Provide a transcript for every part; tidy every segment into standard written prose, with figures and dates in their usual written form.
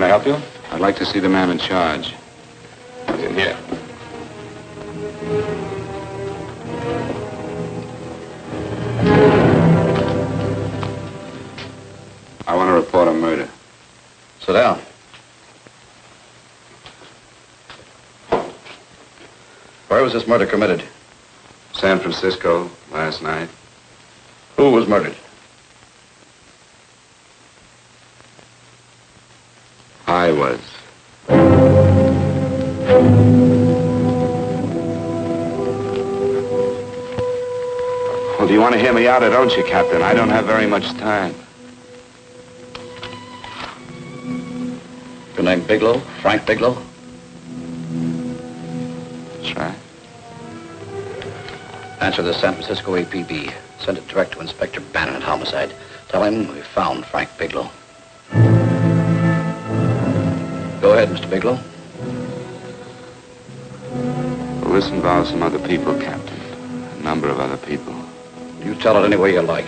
I help you? I'd like to see the man in charge. He's in here. I want to report a murder. Sit down. Where was this murder committed? San Francisco, last night. Who was murdered? I was. Well, do you want to hear me out or don't you, Captain? I don't have very much time. Your name Bigelow? Frank Bigelow? That's right. Answer the San Francisco APB. Send it direct to Inspector Bannon at Homicide. Tell him we found Frank Bigelow. Go ahead, Mr. Bigelow. Well, this involves some other people, Captain. A number of other people. You tell it any way you like.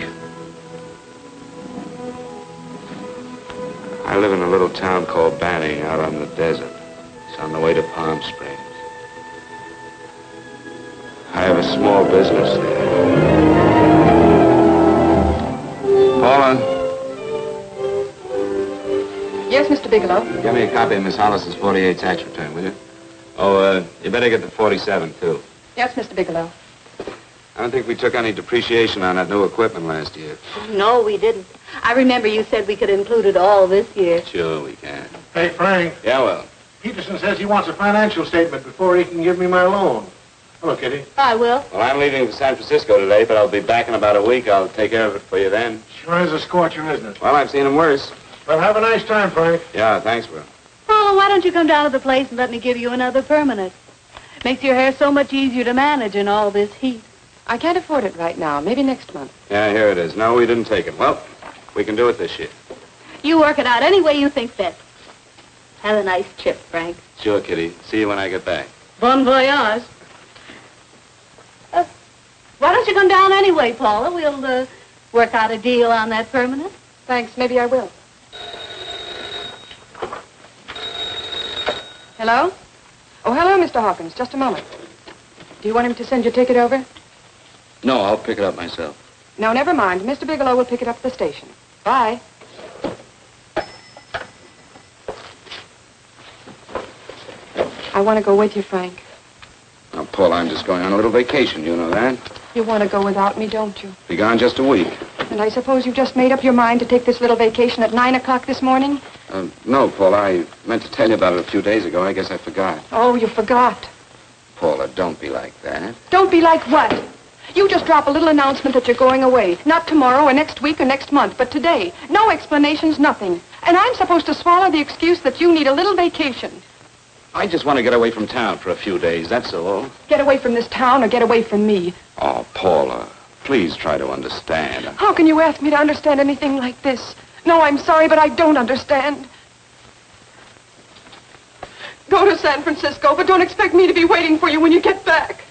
I live in a little town called Banning out on the desert. It's on the way to Palm Springs. I have a small business there. Paula? Yes, Mr. Bigelow? Give me a copy of Miss Hollis's 48 tax return, will you? Oh, you better get the 47, too. Yes, Mr. Bigelow. I don't think we took any depreciation on that new equipment last year. No, we didn't. I remember you said we could include it all this year. Sure we can. Hey, Frank. Yeah, well. Peterson says he wants a financial statement before he can give me my loan. Hello, Kitty. I will. Well, I'm leaving for San Francisco today, but I'll be back in about a week. I'll take care of it for you then. Sure is a scorcher, isn't it? Well, I've seen him worse. Well, have a nice time, Frank. Yeah, thanks, Will. Oh, why don't you come down to the place and let me give you another permanent? Makes your hair so much easier to manage in all this heat. I can't afford it right now. Maybe next month. Yeah, here it is. No, we didn't take it. Well, we can do it this year. You work it out any way you think best. Have a nice trip, Frank. Sure, Kitty. See you when I get back. Bon voyage. Why don't you come down anyway, Paula? We'll work out a deal on that permanent. Thanks. Maybe I will. Hello? Oh, hello, Mr. Hawkins. Just a moment. Do you want him to send your ticket over? No, I'll pick it up myself. No, never mind. Mr. Bigelow will pick it up at the station. Bye. I want to go with you, Frank. Now, Paul, I'm just going on a little vacation. You know that? You want to go without me, don't you? Be gone just a week. And I suppose you've just made up your mind to take this little vacation at 9 o'clock this morning? No, Paul, I meant to tell you about it a few days ago. I guess I forgot. Oh, you forgot. Paula, don't be like that. Don't be like what? You just drop a little announcement that you're going away. Not tomorrow or next week or next month, but today. No explanations, nothing. And I'm supposed to swallow the excuse that you need a little vacation. I just want to get away from town for a few days, that's all. Get away from this town or get away from me. Oh, Paula, please try to understand. How can you ask me to understand anything like this? No, I'm sorry, but I don't understand. Go to San Francisco, but don't expect me to be waiting for you when you get back.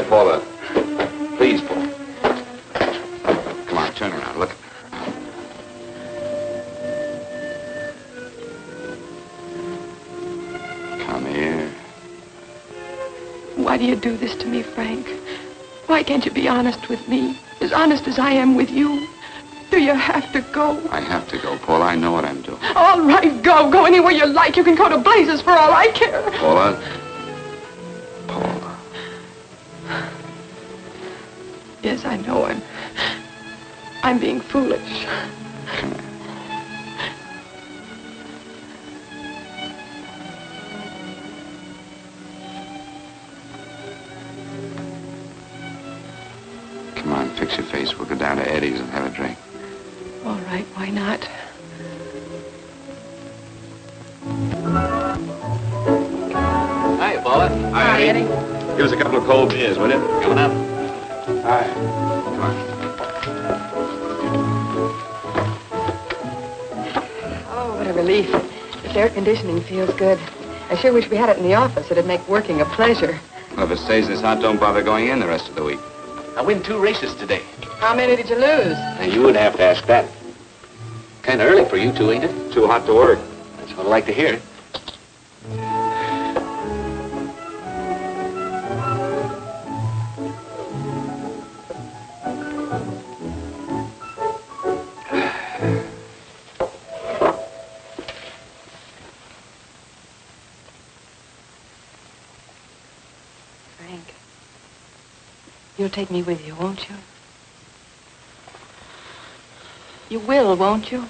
Paula, please, Paul. Come on, turn around, look. Come here. Why do you do this to me, Frank? Why can't you be honest with me? As honest as I am with you? Do you have to go? I have to go, Paula. I know what I'm doing. All right, go. Go anywhere you like. You can go to blazes for all I care. Paula. Paula. Yes, I know. I'm being foolish. Come here. Come on, fix your face. We'll go down to Eddie's and have a drink. All right, why not? Hi, Paula. Hi, Eddie. Give us a couple of cold beers, will you? Coming up. Hi. Come on. relief. This air conditioning feels good. I sure wish we had it in the office. It'd make working a pleasure. Well, if it stays this hot, don't bother going in the rest of the week. I win 2 races today. How many did you lose? And you would have to ask that. Kind of early for you two, ain't it? Too hot to work. That's what I like to hear. Frank, you'll take me with you, won't you? You will, won't you?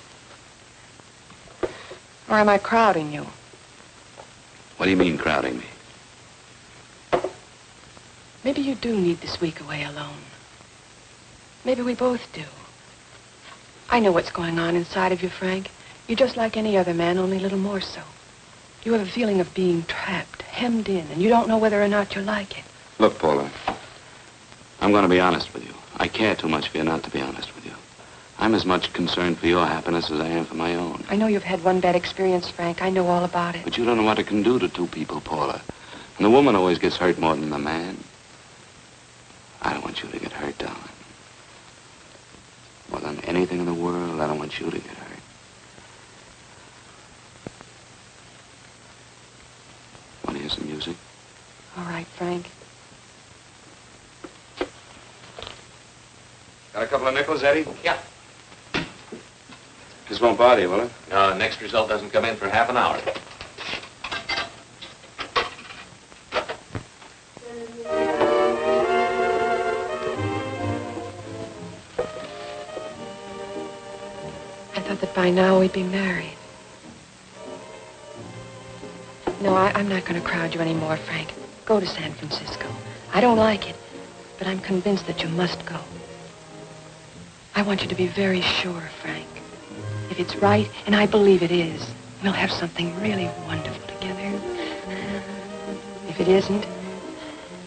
Or am I crowding you? What do you mean, crowding me? Maybe you do need this week away alone. Maybe we both do. I know what's going on inside of you, Frank. You're just like any other man, only a little more so. You have a feeling of being trapped, hemmed in, and you don't know whether or not you like it. Look, Paula, I'm going to be honest with you. I care too much for you not to be honest with you. I'm as much concerned for your happiness as I am for my own. I know you've had one bad experience, Frank. I know all about it. But you don't know what it can do to two people, Paula. And the woman always gets hurt more than the man. I don't want you to get hurt, darling. More than anything in the world, I don't want you to get hurt. Want to hear some music? All right, Frank. Got a couple of nickels, Eddie? Yeah. This won't bother you, will it? Next result doesn't come in for half an hour. I thought that by now we'd be married. No, I'm not going to crowd you anymore, Frank. Go to San Francisco. I don't like it, but I'm convinced that you must go. I want you to be very sure, Frank. If it's right, and I believe it is, we'll have something really wonderful together. If it isn't,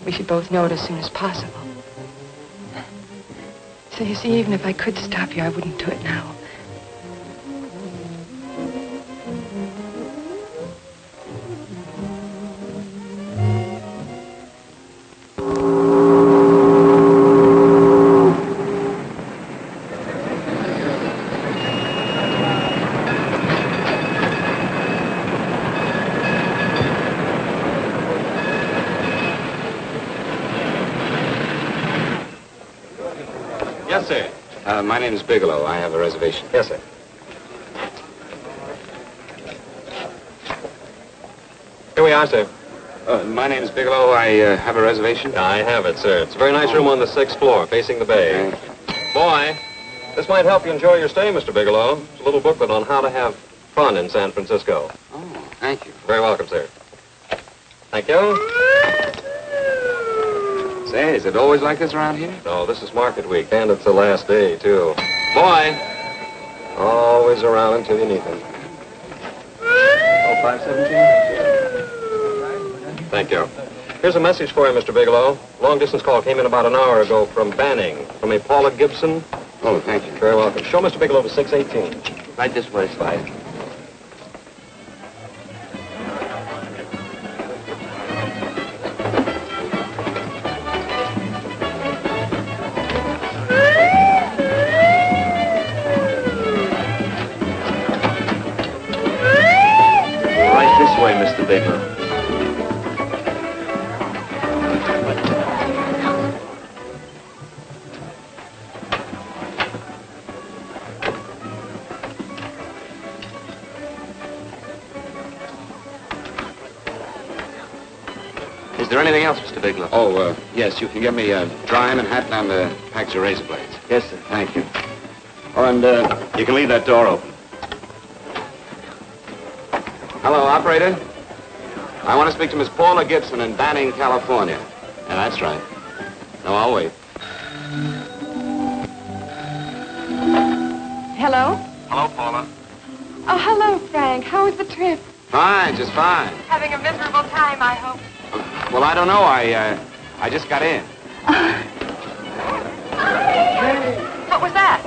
we should both know it as soon as possible. So you see, even if I could stop you, I wouldn't do it now. Yes, sir. My name is Bigelow. I have a reservation. Yes, sir. Here we are, sir. My name is Bigelow. I have a reservation. I have it, sir. It's a very nice room on the 6th floor, facing the bay. Boy, this might help you enjoy your stay, Mr. Bigelow. It's a little booklet on how to have fun in San Francisco. Oh, thank you. Very welcome, sir. Thank you. Say, is it always like this around here? No, this is market week, and it's the last day, too. Boy, always around until you need them. Oh, 517? Thank you. Here's a message for you, Mr. Bigelow. Long-distance call came in about an hour ago from Banning, from a Paula Gibson. Oh, thank you. Very welcome. Show Mr. Bigelow to 618. Right this way, Slide. Mr. Bigelow. Is there anything else, Mr. Bigelow? Oh, yes, you can get me a dime and hat and a package of razor blades. Yes, sir. Thank you. Oh, and you can leave that door open. Hello, operator. I want to speak to Miss Paula Gibson in Banning, California. Yeah, that's right. No, I'll wait. Hello? Hello, Paula. Oh, hello, Frank. How was the trip? Fine, just fine. Having a miserable time, I hope. Well, I don't know. I just got in. What was that?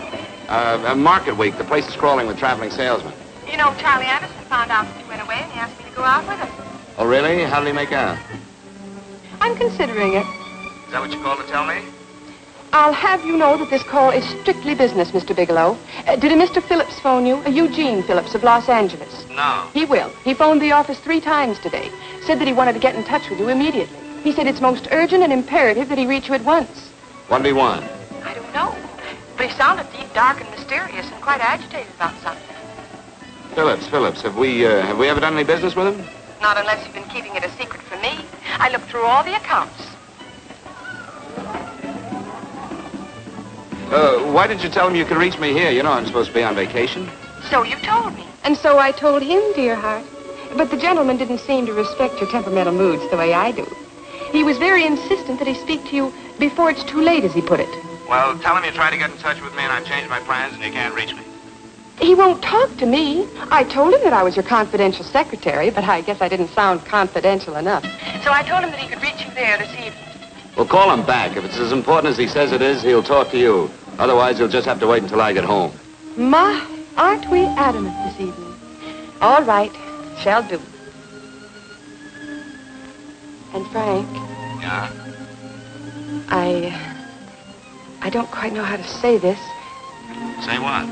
Market week. The place is crawling with traveling salesmen. You know, Charlie Anderson found out that you went away and he asked me to go out with him. Oh, really? How did he make out? I'm considering it. Is that what you called to tell me? I'll have you know that this call is strictly business, Mr. Bigelow. Did a Mr. Phillips phone you? Eugene Phillips of Los Angeles. No. He will. He phoned the office 3 times today. Said that he wanted to get in touch with you immediately. He said it's most urgent and imperative that he reach you at once. What did he want? I don't know. But he sounded deep, dark, and mysterious and quite agitated about something. Phillips. Have we ever done any business with him? Not unless you've been keeping it a secret from me. I looked through all the accounts. Why didn't you tell him you could reach me here? You know I'm supposed to be on vacation. So you told me. And so I told him, dear heart. But the gentleman didn't seem to respect your temperamental moods the way I do. He was very insistent that he speak to you before it's too late, as he put it. Well, tell him you tried to get in touch with me and I've changed my plans and you can't reach me. He won't talk to me. I told him that I was your confidential secretary, but I guess I didn't sound confidential enough. So I told him that he could reach you there this evening. Well, call him back. If it's as important as he says it is, he'll talk to you. Otherwise, he'll just have to wait until I get home. My, aren't we adamant this evening? All right, shall do. And Frank, Yeah? I don't quite know how to say this. Say what?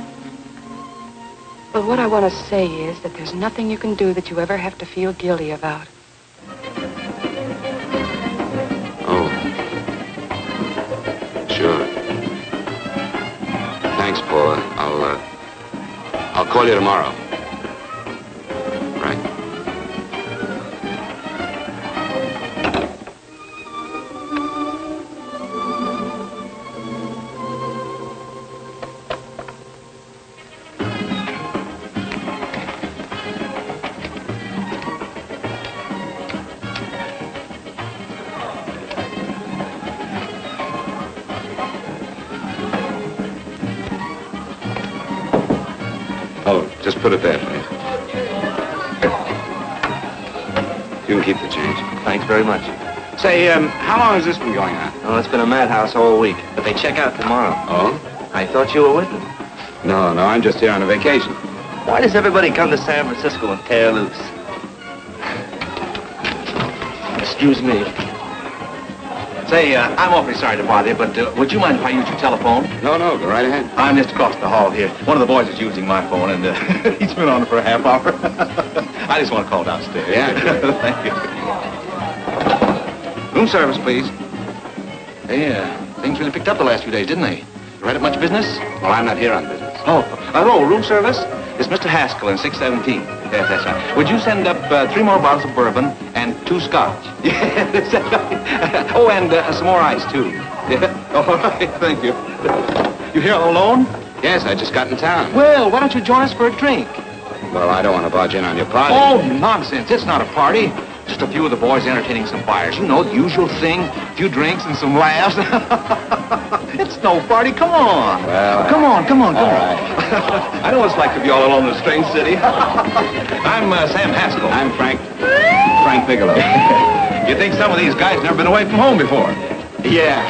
Well, what I want to say is that there's nothing you can do that you ever have to feel guilty about. Oh. Sure. Thanks, Paula. I'll call you tomorrow. Right. Oh, just put it there, please. You can keep the change. Thanks very much. Say, how long has this been going on? Oh, it's been a madhouse all week, but they check out tomorrow. Oh? I thought you were with them. No, I'm just here on a vacation. Why does everybody come to San Francisco and tear loose? Excuse me. Say, I'm awfully sorry to bother you, but would you mind if I use your telephone? No, go right ahead. I'm just across the hall here. One of the boys is using my phone, and he's been on it for a half hour. I just want to call downstairs. Yeah. Thank you. Room service, please. Hey, things really picked up the last few days, didn't they? You right up much business? Well, I'm not here on business. Oh, room service? It's Mr. Haskell in 617. Yes, that's right. Would you send up 3 more bottles of bourbon and 2 scotch? Yes, that's right. Oh, and some more ice, too. Yeah. All right, thank you. You here all alone? Yes, I just got in town. Well, why don't you join us for a drink? Well, I don't want to barge in on your party. Oh, nonsense. It's not a party. Just a few of the boys entertaining some buyers. You know, the usual thing. A few drinks and some laughs. It's no party. Come on. Well, Come on. All right. I know what it's like to be all alone in a strange city. I'm Sam Haskell. I'm Frank Bigelow. You think some of these guys never been away from home before? Yeah.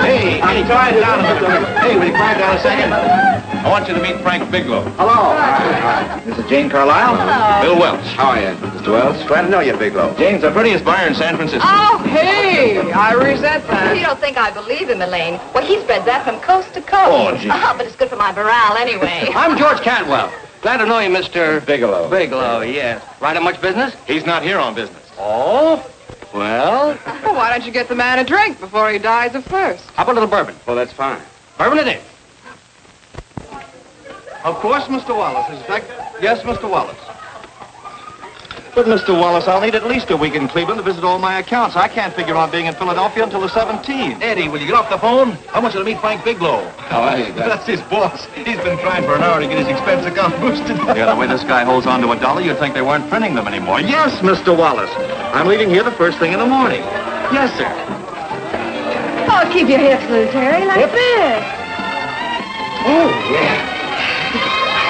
Hey, quiet down a minute. Hey, will you quiet down a second? I want you to meet Frank Bigelow. Hello. This is Jane Carlisle. Bill Welch. How are you, Mr. Wells? Glad to know you, Bigelow. Jane's the prettiest buyer in San Francisco. Oh, hey, I resent that. You don't think I believe him, Elaine? Well, he spreads that from coast to coast. Oh, gee. But it's good for my morale anyway. I'm George Cantwell. Glad to know you, Mr. Bigelow. Bigelow, yes. Right on much business? He's not here on business. Oh? Well, Well, why don't you get the man a drink before he dies of thirst? how about a little bourbon? Well, that's fine. Bourbon it is. Of course, Mr. Wallace. Yes, Mr. Wallace. But, Mr. Wallace, I'll need at least a week in Cleveland to visit all my accounts. I can't figure on being in Philadelphia until the 17th. Eddie, will you get off the phone? I want you to meet Frank Bigelow. How are you, guys? That's his boss. He's been trying for an hour to get his expense account boosted. Yeah, the way this guy holds on to $1, you'd think they weren't printing them anymore. Yes, Mr. Wallace. I'm leaving here the first thing in the morning. Yes, sir. Oh, keep your hips loose, Harry, like this. Oh, yeah.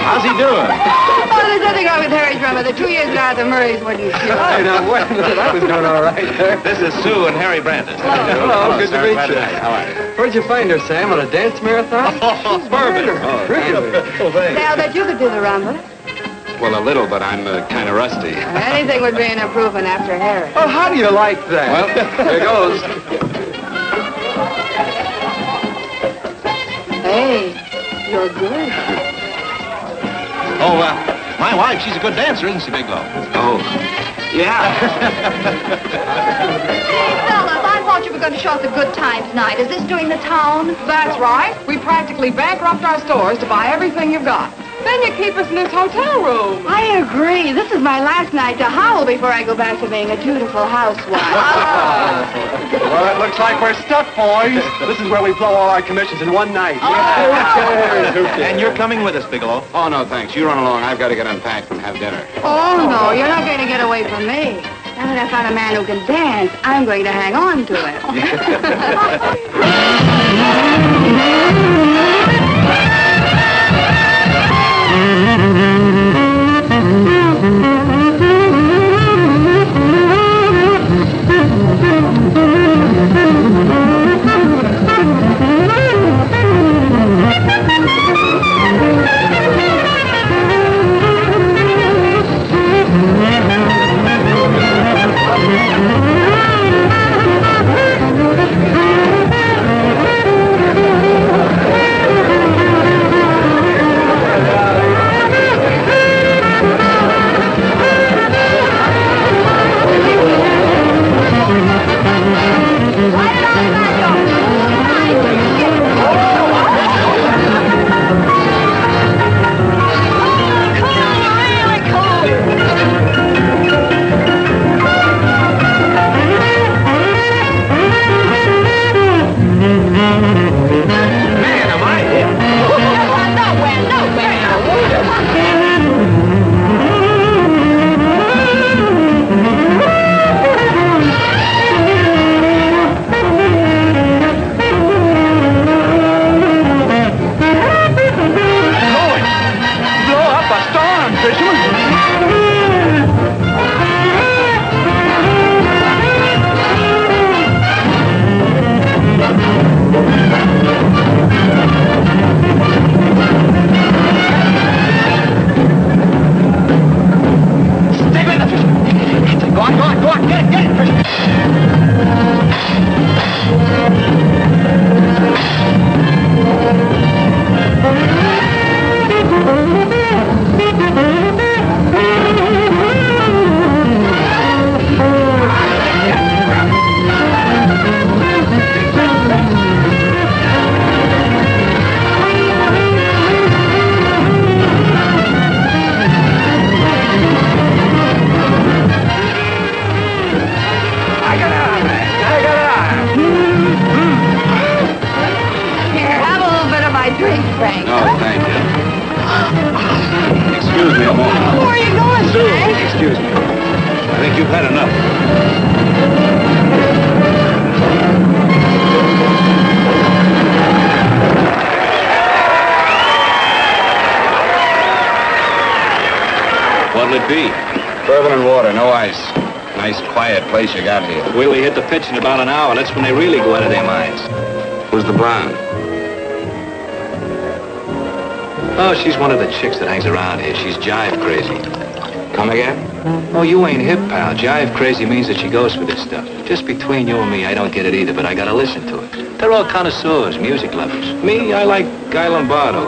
How's he doing? Oh, there's nothing wrong with Harry's drummer. The 2 years ago, the Murrays wouldn't shoot. Hey, now, wait a minute. I was doing all right there. This is Sue and Harry Brandis. Hello, good to sir. meet Glad you. How are you? Where'd you find her, Sam? On a dance marathon? Oh, perfect. Say, I'll bet you could do the rumba. Well, a little, but I'm kind of rusty. Anything would be an improvement after Harry. Oh, how do you like that? Well, here goes. Hey, you're good. Oh, my wife, she's a good dancer, isn't she, Bigelow? Oh, yeah. Hey, fellas, I thought you were going to show us a good time tonight. Is this doing the town? That's right. We practically bankrupt our stores to buy everything you've got. Then you keep us in this hotel room. I agree. This is my last night to howl before I go back to being a dutiful housewife. Well, it looks like we're stuck, boys. This is where we blow all our commissions in one night. And you're coming with us, Bigelow. Oh, no, thanks. You run along. I've got to get unpacked and have dinner. Oh, no, you're not going to get away from me. Now that I found a man who can dance, I'm going to hang on to it. Place you got here. Well, we hit the pitch in about an hour. That's when they really go out of their minds. Who's the blonde? Oh, she's one of the chicks that hangs around here. She's jive crazy. Come again? Oh, you ain't hip, pal. Jive crazy means that she goes for this stuff. Just between you and me, I don't get it either, but I gotta listen to it. They're all connoisseurs, music lovers. Me, I like Guy Lombardo.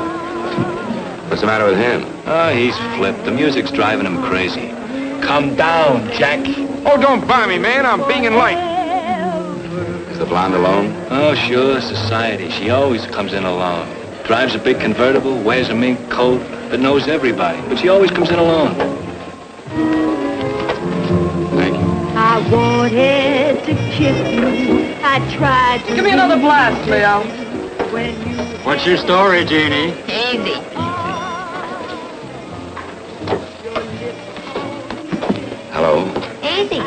What's the matter with him? Oh, he's flipped. The music's driving him crazy. Come down, Jack. Oh, don't buy me, man. I'm being light. Is the blonde alone? Oh, sure, society. She always comes in alone. Drives a big convertible, wears a mink coat, but knows everybody. But she always comes in alone. Thank you. I wanted to kiss you. I tried to... Give me another blast, Leo. When you... What's your story, Jeannie? Easy. Hello. Easy.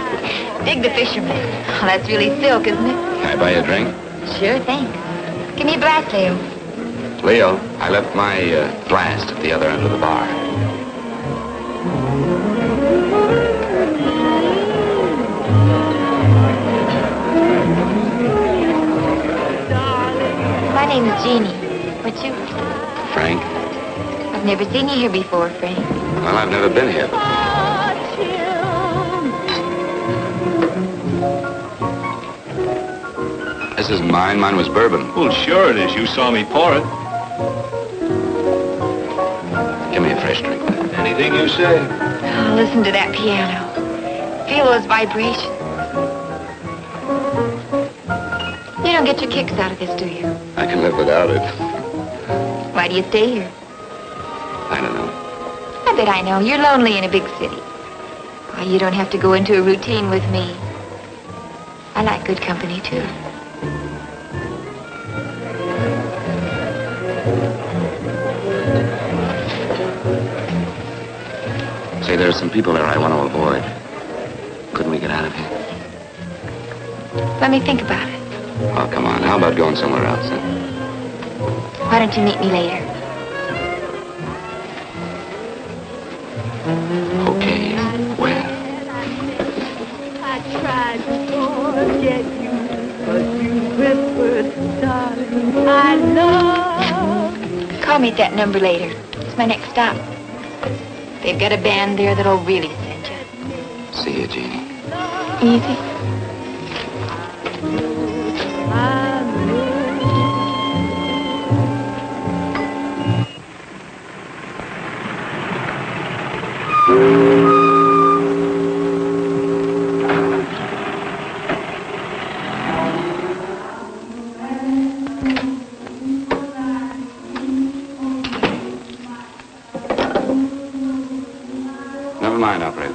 Dig the fisherman. Oh, that's really silk, isn't it? Can I buy you a drink? Sure thing. Give me a blast, Leo. Leo, I left my flask at the other end of the bar. My name's Jeannie. What's yours? Frank? I've never seen you here before, Frank. Well, I've never been here before. This isn't mine. Mine was bourbon. Well, sure it is. You saw me pour it. Give me a fresh drink. Anything you say. Oh, listen to that piano. Feel those vibrations. You don't get your kicks out of this, do you? I can live without it. Why do you stay here? I don't know. I bet I know. You're lonely in a big city. Why, you don't have to go into a routine with me. I like good company, too. Say, there are some people there I want to avoid. Couldn't we get out of here? Let me think about it. Oh, come on. How about going somewhere else, then? Why don't you meet me later? Okay. Where? I tried to forget you, but you whispered, darling, I love. Call me at that number later. It's my next stop. They've got a band there that'll really send you. See you, Jeannie. Easy. Never mind, operator.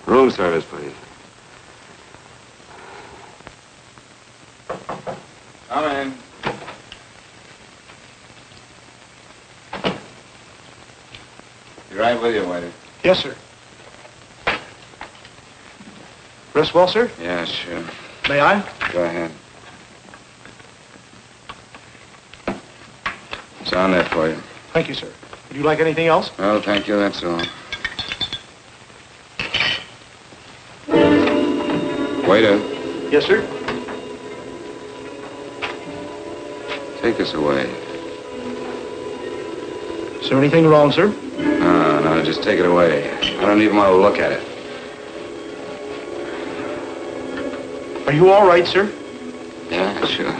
Room service, please. Come in. Be right with you, waiter. Yes, sir. Rest well, sir? Yeah, sure. May I? Go ahead. It's on there for you. Thank you, sir. Would you like anything else? Oh, thank you, that's all. Waiter, Yes, sir. take this away. Is there anything wrong, sir? No, just take it away. I don't even want to look at it. Are you all right, sir? Yeah, sure.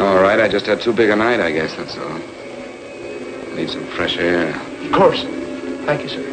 All right, I just had too big a night, I guess, that's all. Need some fresh air. Of course. Thank you, sir.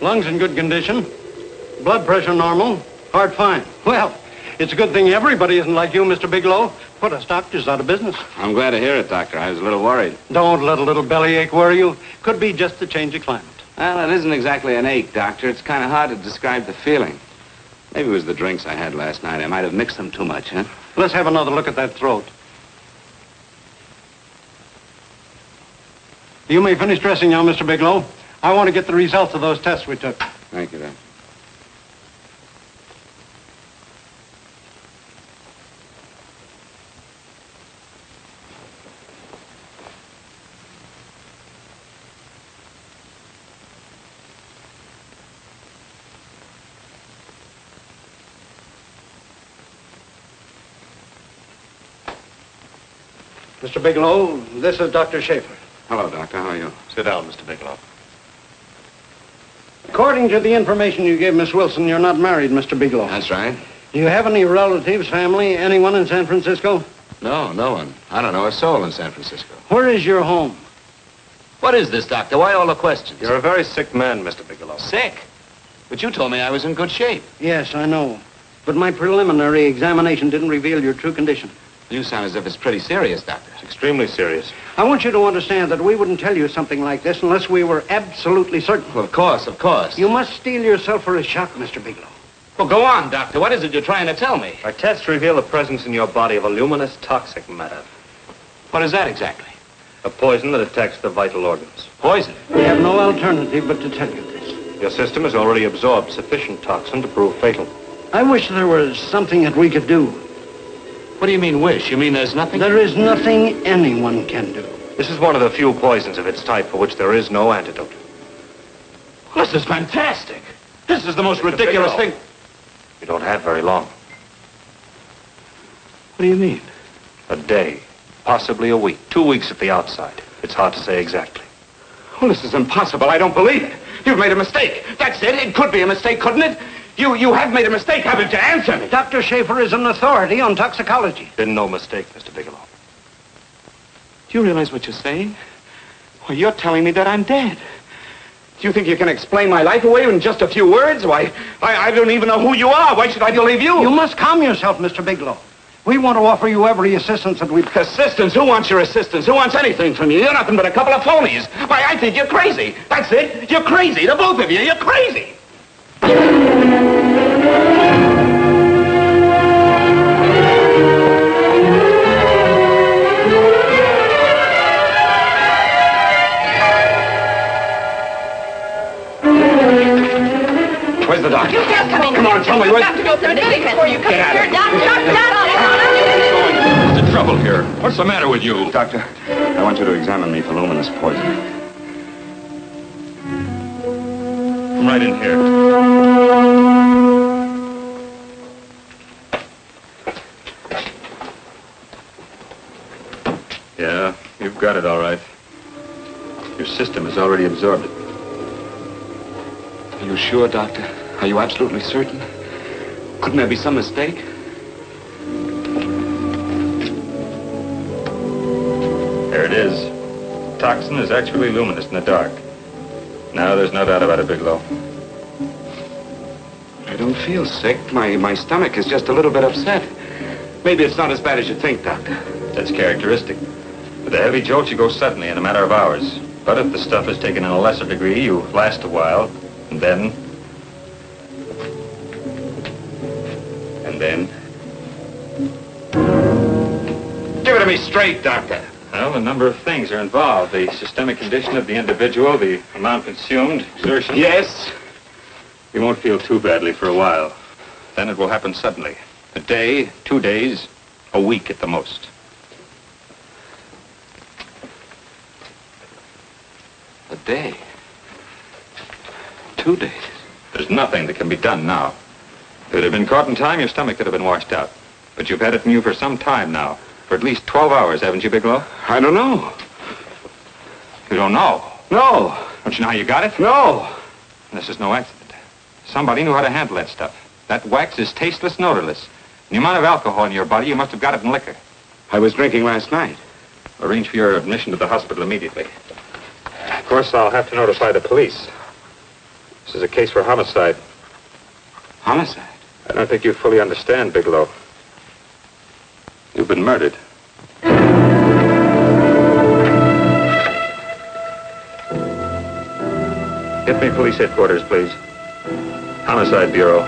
Lungs in good condition. Blood pressure normal. Heart fine. Well, it's a good thing everybody isn't like you, Mr. Bigelow. Put us doctors out of business. I'm glad to hear it, Doctor. I was a little worried. Don't let a little bellyache worry you. Could be just the change of climate. Well, it isn't exactly an ache, Doctor. It's kind of hard to describe the feeling. Maybe it was the drinks I had last night. I might have mixed them too much, huh? Let's have another look at that throat. You may finish dressing now, Mr. Bigelow. I want to get the results of those tests we took. Thank you, Doctor. Mr. Bigelow, this is Dr. Schaefer. Hello, Doctor. How are you? Sit down, Mr. Bigelow. According to the information you gave Miss Wilson, you're not married, Mr. Bigelow. That's right. Do you have any relatives, family, anyone in San Francisco? No, no one. I don't know a soul in San Francisco. Where is your home? What is this, Doctor? Why all the questions? You're a very sick man, Mr. Bigelow. Sick? But you told me I was in good shape. Yes, I know. But my preliminary examination didn't reveal your true condition. You sound as if it's pretty serious, Doctor. It's extremely serious. I want you to understand that we wouldn't tell you something like this unless we were absolutely certain. Well, of course, of course. You must steel yourself for a shock, Mr. Bigelow. Well, go on, Doctor. What is it you're trying to tell me? Our tests reveal the presence in your body of a luminous toxic matter. What is that exactly? A poison that attacks the vital organs. Poison? We have no alternative but to tell you this. Your system has already absorbed sufficient toxin to prove fatal. I wish there was something that we could do. What do you mean, wish? You mean there's nothing? There is nothing anyone can do. This is one of the few poisons of its type for which there is no antidote. Well, this is fantastic. This is the most ridiculous thing. You don't have very long. What do you mean? A day, possibly a week, 2 weeks at the outside. It's hard to say exactly. Well, this is impossible. I don't believe it. You've made a mistake. That's it. It could be a mistake, couldn't it? You have made a mistake, haven't you? Answer me. Dr. Schaefer is an authority on toxicology. Been no mistake, Mr. Bigelow. Do you realize what you're saying? Well, you're telling me that I'm dead. Do you think you can explain my life away in just a few words? Why, I don't even know who you are. Why should I believe you? You must calm yourself, Mr. Bigelow. We want to offer you every assistance that we... Assistance? Who wants your assistance? Who wants anything from you? You're nothing but a couple of phonies. Why, I think you're crazy. That's it. You're crazy. The both of you. You're crazy. Where's the doctor? You can't come in. Come on, tell me. Where's... Doctor, go through this before you come Get here. What's the trouble here? What's the matter with you? Doctor, I want you to examine me for luminous poison. Come right in here. Yeah, you've got it all right. Your system has already absorbed it. Are you sure, Doctor? Are you absolutely certain? Couldn't there be some mistake? There it is. Toxin is actually luminous in the dark. Now there's no doubt about it, Bigelow. I don't feel sick. My stomach is just a little bit upset. Maybe it's not as bad as you think, Doctor. That's characteristic. With the heavy jolts, you go suddenly in a matter of hours. But if the stuff is taken in a lesser degree, you last a while, and then... Give it to me straight, Doctor. Well, a number of things are involved. The systemic condition of the individual, the amount consumed, exertion. Yes? You won't feel too badly for a while. Then it will happen suddenly. A day, 2 days, a week at the most. A day? 2 days? There's nothing that can be done now. If it had been caught in time, your stomach could have been washed out. But you've had it in you for some time now. For at least 12 hours, haven't you, Bigelow? I don't know. You don't know? No. Don't you know how you got it? No. This is no accident. Somebody knew how to handle that stuff. That wax is tasteless and odorless. The amount of alcohol in your body, you must have got it in liquor. I was drinking last night. Arrange for your admission to the hospital immediately. Of course, I'll have to notify the police. This is a case for homicide. Homicide? I don't think you fully understand, Bigelow. You've been murdered. Get me police headquarters, please. Homicide Bureau.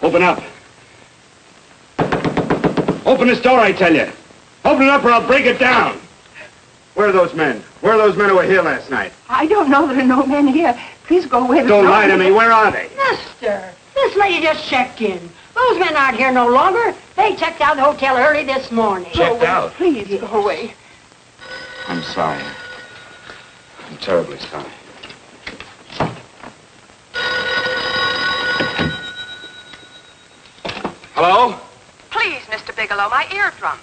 Open up. Open this door, I tell you. Open it up or I'll break it down. Where are those men? Where are those men who were here last night? I don't know. There are no men here. Please go away. Don't lie to me. Where are they? Mister, this lady just checked in. Those men aren't here no longer. They checked out the hotel early this morning. Checked out? Please go away. I'm sorry. I'm terribly sorry. Hello? Please, Mr. Bigelow, my eardrums.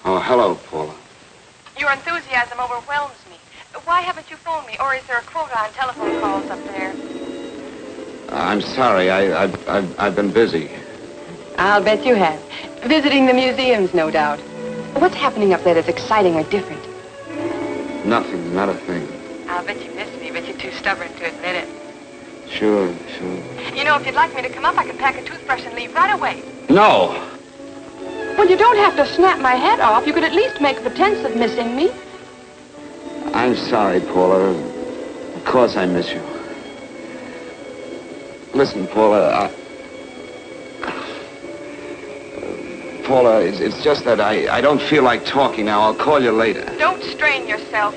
Oh, hello, Paula. Your enthusiasm overwhelms me. Why haven't you phoned me, or is there a quota on telephone calls up there? I'm sorry. I've been busy. I'll bet you have. Visiting the museums, no doubt. What's happening up there that's exciting or different? Nothing, not a thing. I'll bet you miss me, but you're too stubborn to admit it. Sure, sure. You know, if you'd like me to come up, I could pack a toothbrush and leave right away. No! Well, you don't have to snap my head off. You could at least make a pretense of missing me. I'm sorry, Paula. Of course I miss you. Listen, Paula, Paula, it's just that I don't feel like talking now. I'll call you later. Don't strain yourself.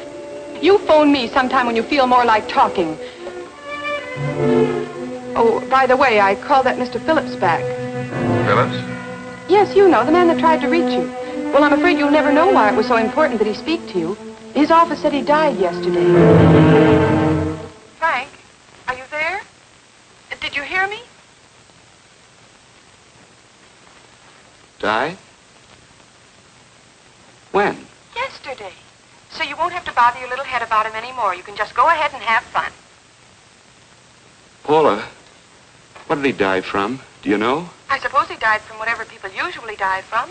You phone me sometime when you feel more like talking. Oh, by the way, I called that Mr. Phillips back. Phillips? Yes, you know, the man that tried to reach you. Well, I'm afraid you'll never know why it was so important that he speak to you. His office said he died yesterday. Frank, are you there? Did you hear me? Died? When? Yesterday. So you won't have to bother your little head about him anymore. You can just go ahead and have fun. Paula, what did he die from? Do you know? I suppose he died from whatever people usually die from.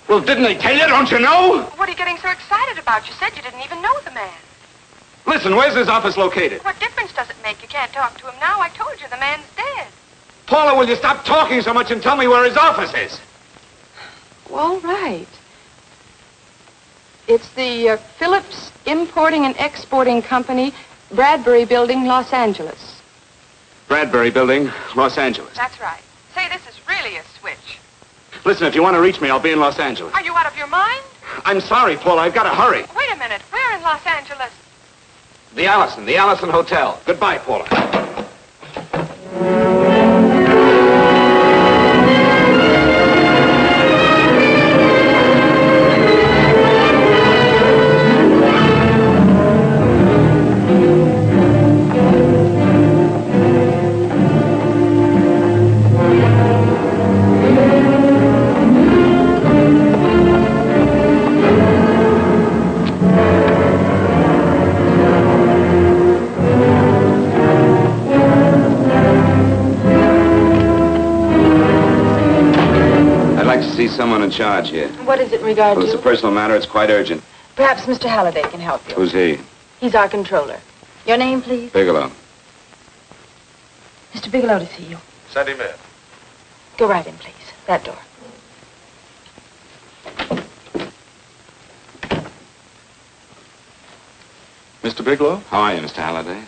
Well, didn't they tell you? Don't you know? What are you getting so excited about? You said you didn't even know the man. Listen, where's his office located? What difference does it make? You can't talk to him now. I told you the man's dead. Paula, will you stop talking so much and tell me where his office is? All right. It's the Phillips Importing and Exporting Company, Bradbury Building, Los Angeles. Bradbury Building, Los Angeles. That's right. Say, this is really a switch. Listen, if you want to reach me, I'll be in Los Angeles. Are you out of your mind? I'm sorry, Paula. I've got to hurry. Wait a minute. Where in Los Angeles? The Allison Hotel. Goodbye, Paula. Someone in charge here. What is it in regard Well, it's to? a personal matter. It's quite urgent. Perhaps Mr. Halliday can help you. Who's he? He's our controller. Your name, please? Bigelow. Mr. Bigelow to see you. Send him in. Go right in, please. That door. Mr. Bigelow? How are you, Mr. Halliday?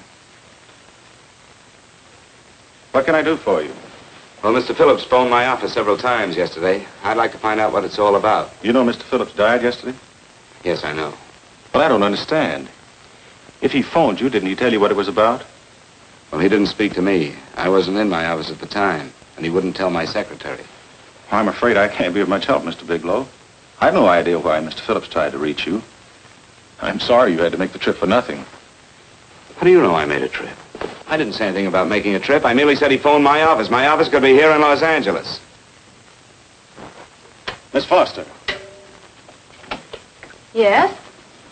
What can I do for you? Well, Mr. Phillips phoned my office several times yesterday. I'd like to find out what it's all about. You know Mr. Phillips died yesterday? Yes, I know. Well, I don't understand. If he phoned you, didn't he tell you what it was about? Well, he didn't speak to me. I wasn't in my office at the time, and he wouldn't tell my secretary. I'm afraid I can't be of much help, Mr. Bigelow. I've no idea why Mr. Phillips tried to reach you. I'm sorry you had to make the trip for nothing. How do you know I made a trip? I didn't say anything about making a trip. I merely said he phoned my office. My office could be here in Los Angeles. Miss Foster, Yes?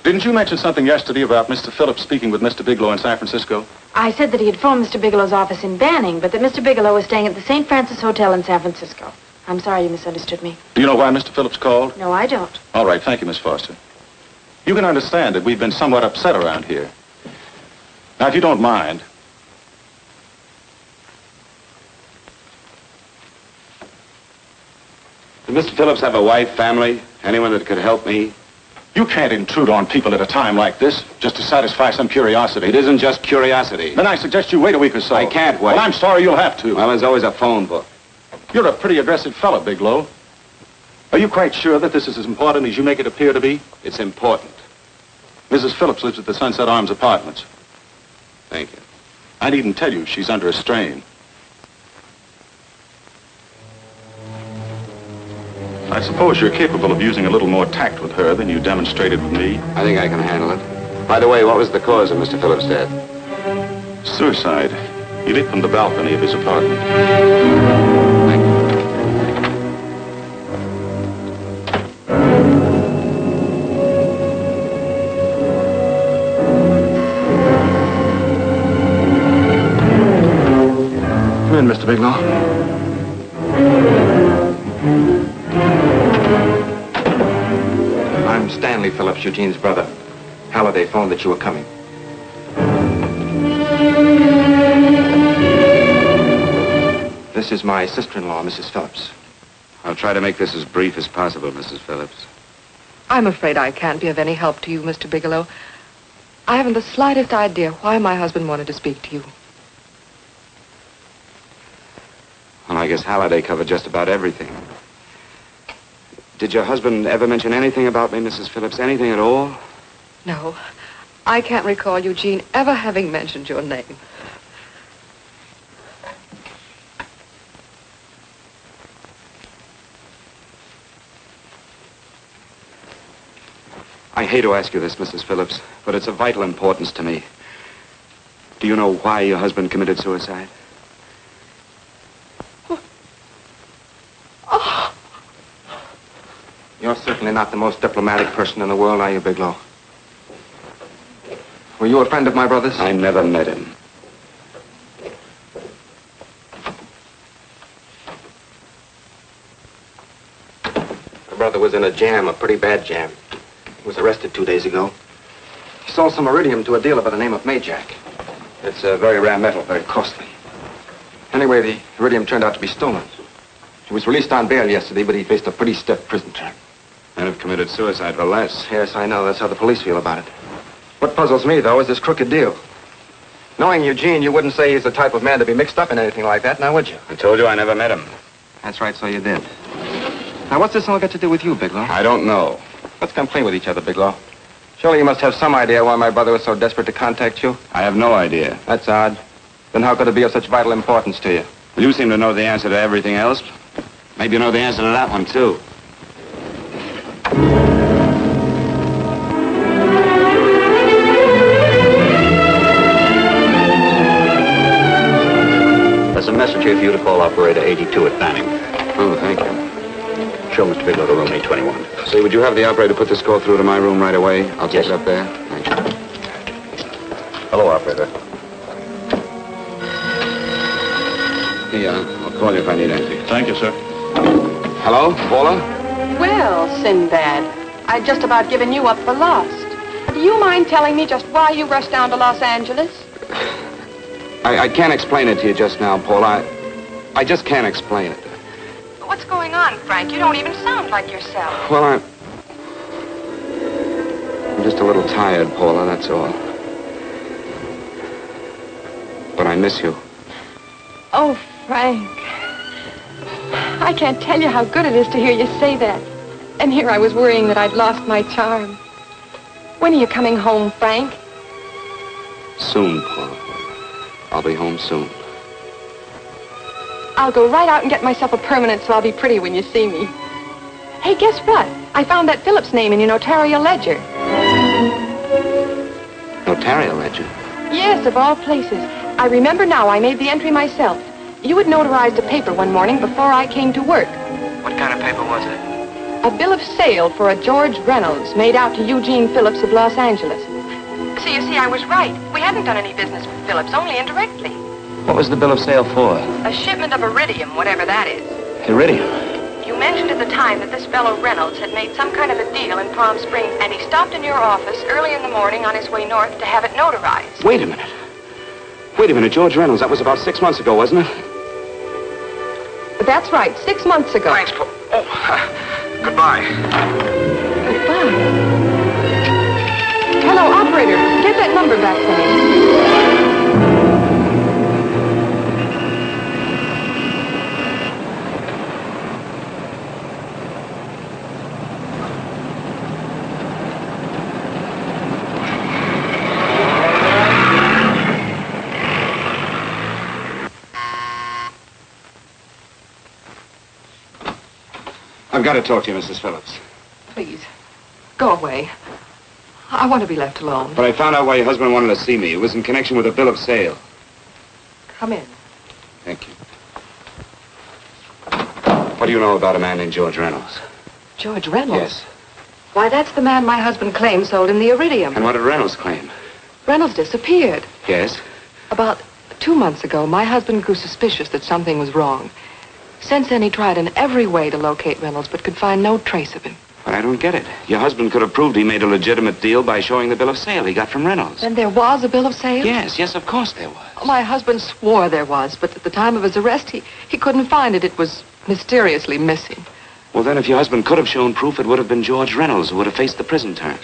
didn't you mention something yesterday about Mr. Phillips speaking with Mr. Bigelow in San Francisco? I said that he had phoned Mr. Bigelow's office in Banning, but that Mr. Bigelow was staying at the St. Francis Hotel in San Francisco. I'm sorry you misunderstood me. Do you know why Mr. Phillips called? No, I don't. All right, thank you, Miss Foster. You can understand that we've been somewhat upset around here. Now, if you don't mind, Did Mr. Phillips have a wife, family, anyone that could help me? you can't intrude on people at a time like this just to satisfy some curiosity. It isn't just curiosity. Then I suggest you wait a week or so. I can't wait. Well, I'm sorry you'll have to. Well, there's always a phone book. You're a pretty aggressive fellow, Bigelow. Are you quite sure that this is as important as you make it appear to be? It's important. Mrs. Phillips lives at the Sunset Arms Apartments. Thank you. I needn't tell you she's under a strain. I suppose you're capable of using a little more tact with her than you demonstrated with me. I think I can handle it. By the way, what was the cause of Mr. Phillips' death? Suicide. He leaped from the balcony of his apartment. Thank you. Come in, Mr. Bigelow. I'm Stanley Phillips, Eugene's brother. Halliday phoned that you were coming. This is my sister-in-law, Mrs. Phillips. I'll try to make this as brief as possible, Mrs. Phillips. I'm afraid I can't be of any help to you, Mr. Bigelow. I haven't the slightest idea why my husband wanted to speak to you. guess Halliday covered just about everything. Did your husband ever mention anything about me, Mrs. Phillips? Anything at all? No. I can't recall Eugene ever having mentioned your name. I hate to ask you this, Mrs. Phillips, but it's of vital importance to me. Do you know why your husband committed suicide? Oh. You're certainly not the most diplomatic person in the world, are you, Bigelow? Were you a friend of my brother's? I never met him. My brother was in a jam, a pretty bad jam. He was arrested 2 days ago. He sold some iridium to a dealer by the name of Majak. It's a very rare metal, very costly. Anyway, the iridium turned out to be stolen. He was released on bail yesterday, but he faced a pretty stiff prison term. And have committed suicide for less. Yes, I know. That's how the police feel about it. What puzzles me, though, is this crooked deal. Knowing Eugene, you wouldn't say he's the type of man to be mixed up in anything like that, now would you? I told you I never met him. That's right, so you did. Now, what's this all got to do with you, Bigelow? I don't know. Let's come clean with each other, Bigelow. Surely you must have some idea why my brother was so desperate to contact you. I have no idea. That's odd. Then how could it be of such vital importance to you? Well, you seem to know the answer to everything else. Maybe you know the answer to that one, too. There's a message here for you to call operator 82 at Banning. Oh, thank you. Show Mr. Bigelow to room 821. Say, would you have the operator put this call through to my room right away? I'll take it up there. Thank you. Hello, operator. Here, I'll call you if I need anything. Thank you, sir. Hello, Paula? Well, Sinbad, I'd just about given you up for lost. Do you mind telling me just why you rushed down to Los Angeles? I can't explain it to you just now, Paula. I just can't explain it. What's going on, Frank? You don't even sound like yourself. Well, I'm just a little tired, Paula, that's all. But I miss you. Oh, Frank. I can't tell you how good it is to hear you say that. And here I was worrying that I'd lost my charm. When are you coming home, Frank? Soon, Paula. I'll be home soon. I'll go right out and get myself a permanent so I'll be pretty when you see me. Hey, guess what? I found that Phillips name in your notarial ledger. Notarial ledger? Yes, of all places. I remember now I made the entry myself. You had notarized a paper one morning before I came to work. What kind of paper was it? A bill of sale for a George Reynolds made out to Eugene Phillips of Los Angeles. So you see, I was right. We hadn't done any business with Phillips, only indirectly. What was the bill of sale for? A shipment of iridium, whatever that is. Iridium? You mentioned at the time that this fellow Reynolds had made some kind of a deal in Palm Springs, and he stopped in your office early in the morning on his way north to have it notarized. Wait a minute. Wait a minute, George Reynolds. That was about 6 months ago, wasn't it? That's right, 6 months ago. Thanks, Paul. Oh, goodbye. Goodbye. Hello, operator. Get that number back for me. I've got to talk to you, Mrs. Phillips. Please, go away. I want to be left alone. But I found out why your husband wanted to see me. It was in connection with a bill of sale. Come in. Thank you. What do you know about a man named George Reynolds? George Reynolds? Yes. Why, that's the man my husband claimed sold him the iridium. And what did Reynolds claim? Reynolds disappeared. Yes? About 2 months ago, my husband grew suspicious that something was wrong. Since then, he tried in every way to locate Reynolds, but could find no trace of him. But I don't get it. Your husband could have proved he made a legitimate deal by showing the bill of sale he got from Reynolds. Then there was a bill of sale? Yes, of course there was. My husband swore there was, but at the time of his arrest, he couldn't find it. It was mysteriously missing. Well, then, if your husband could have shown proof, it would have been George Reynolds who would have faced the prison term.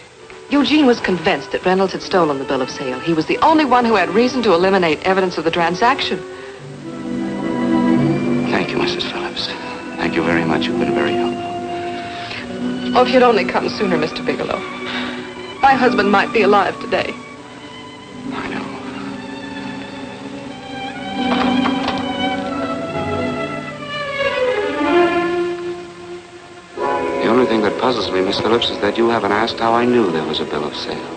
Eugene was convinced that Reynolds had stolen the bill of sale. He was the only one who had reason to eliminate evidence of the transaction. Thank you, Mrs. you've been very helpful. Oh, if you'd only come sooner, Mr. Bigelow. My husband might be alive today. I know. The only thing that puzzles me, Miss Phillips, is that you haven't asked how I knew there was a bill of sale.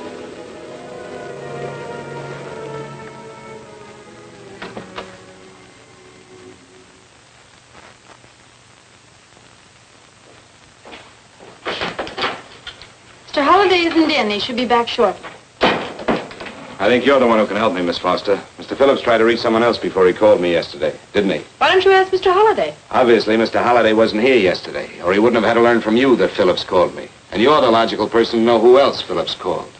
Mr. Holliday isn't in. He should be back shortly. I think you're the one who can help me, Miss Foster. Mr. Phillips tried to reach someone else before he called me yesterday, didn't he? Why don't you ask Mr. Holliday? Obviously, Mr. Holliday wasn't here yesterday, or he wouldn't have had to learn from you that Phillips called me. And you're the logical person to know who else Phillips called.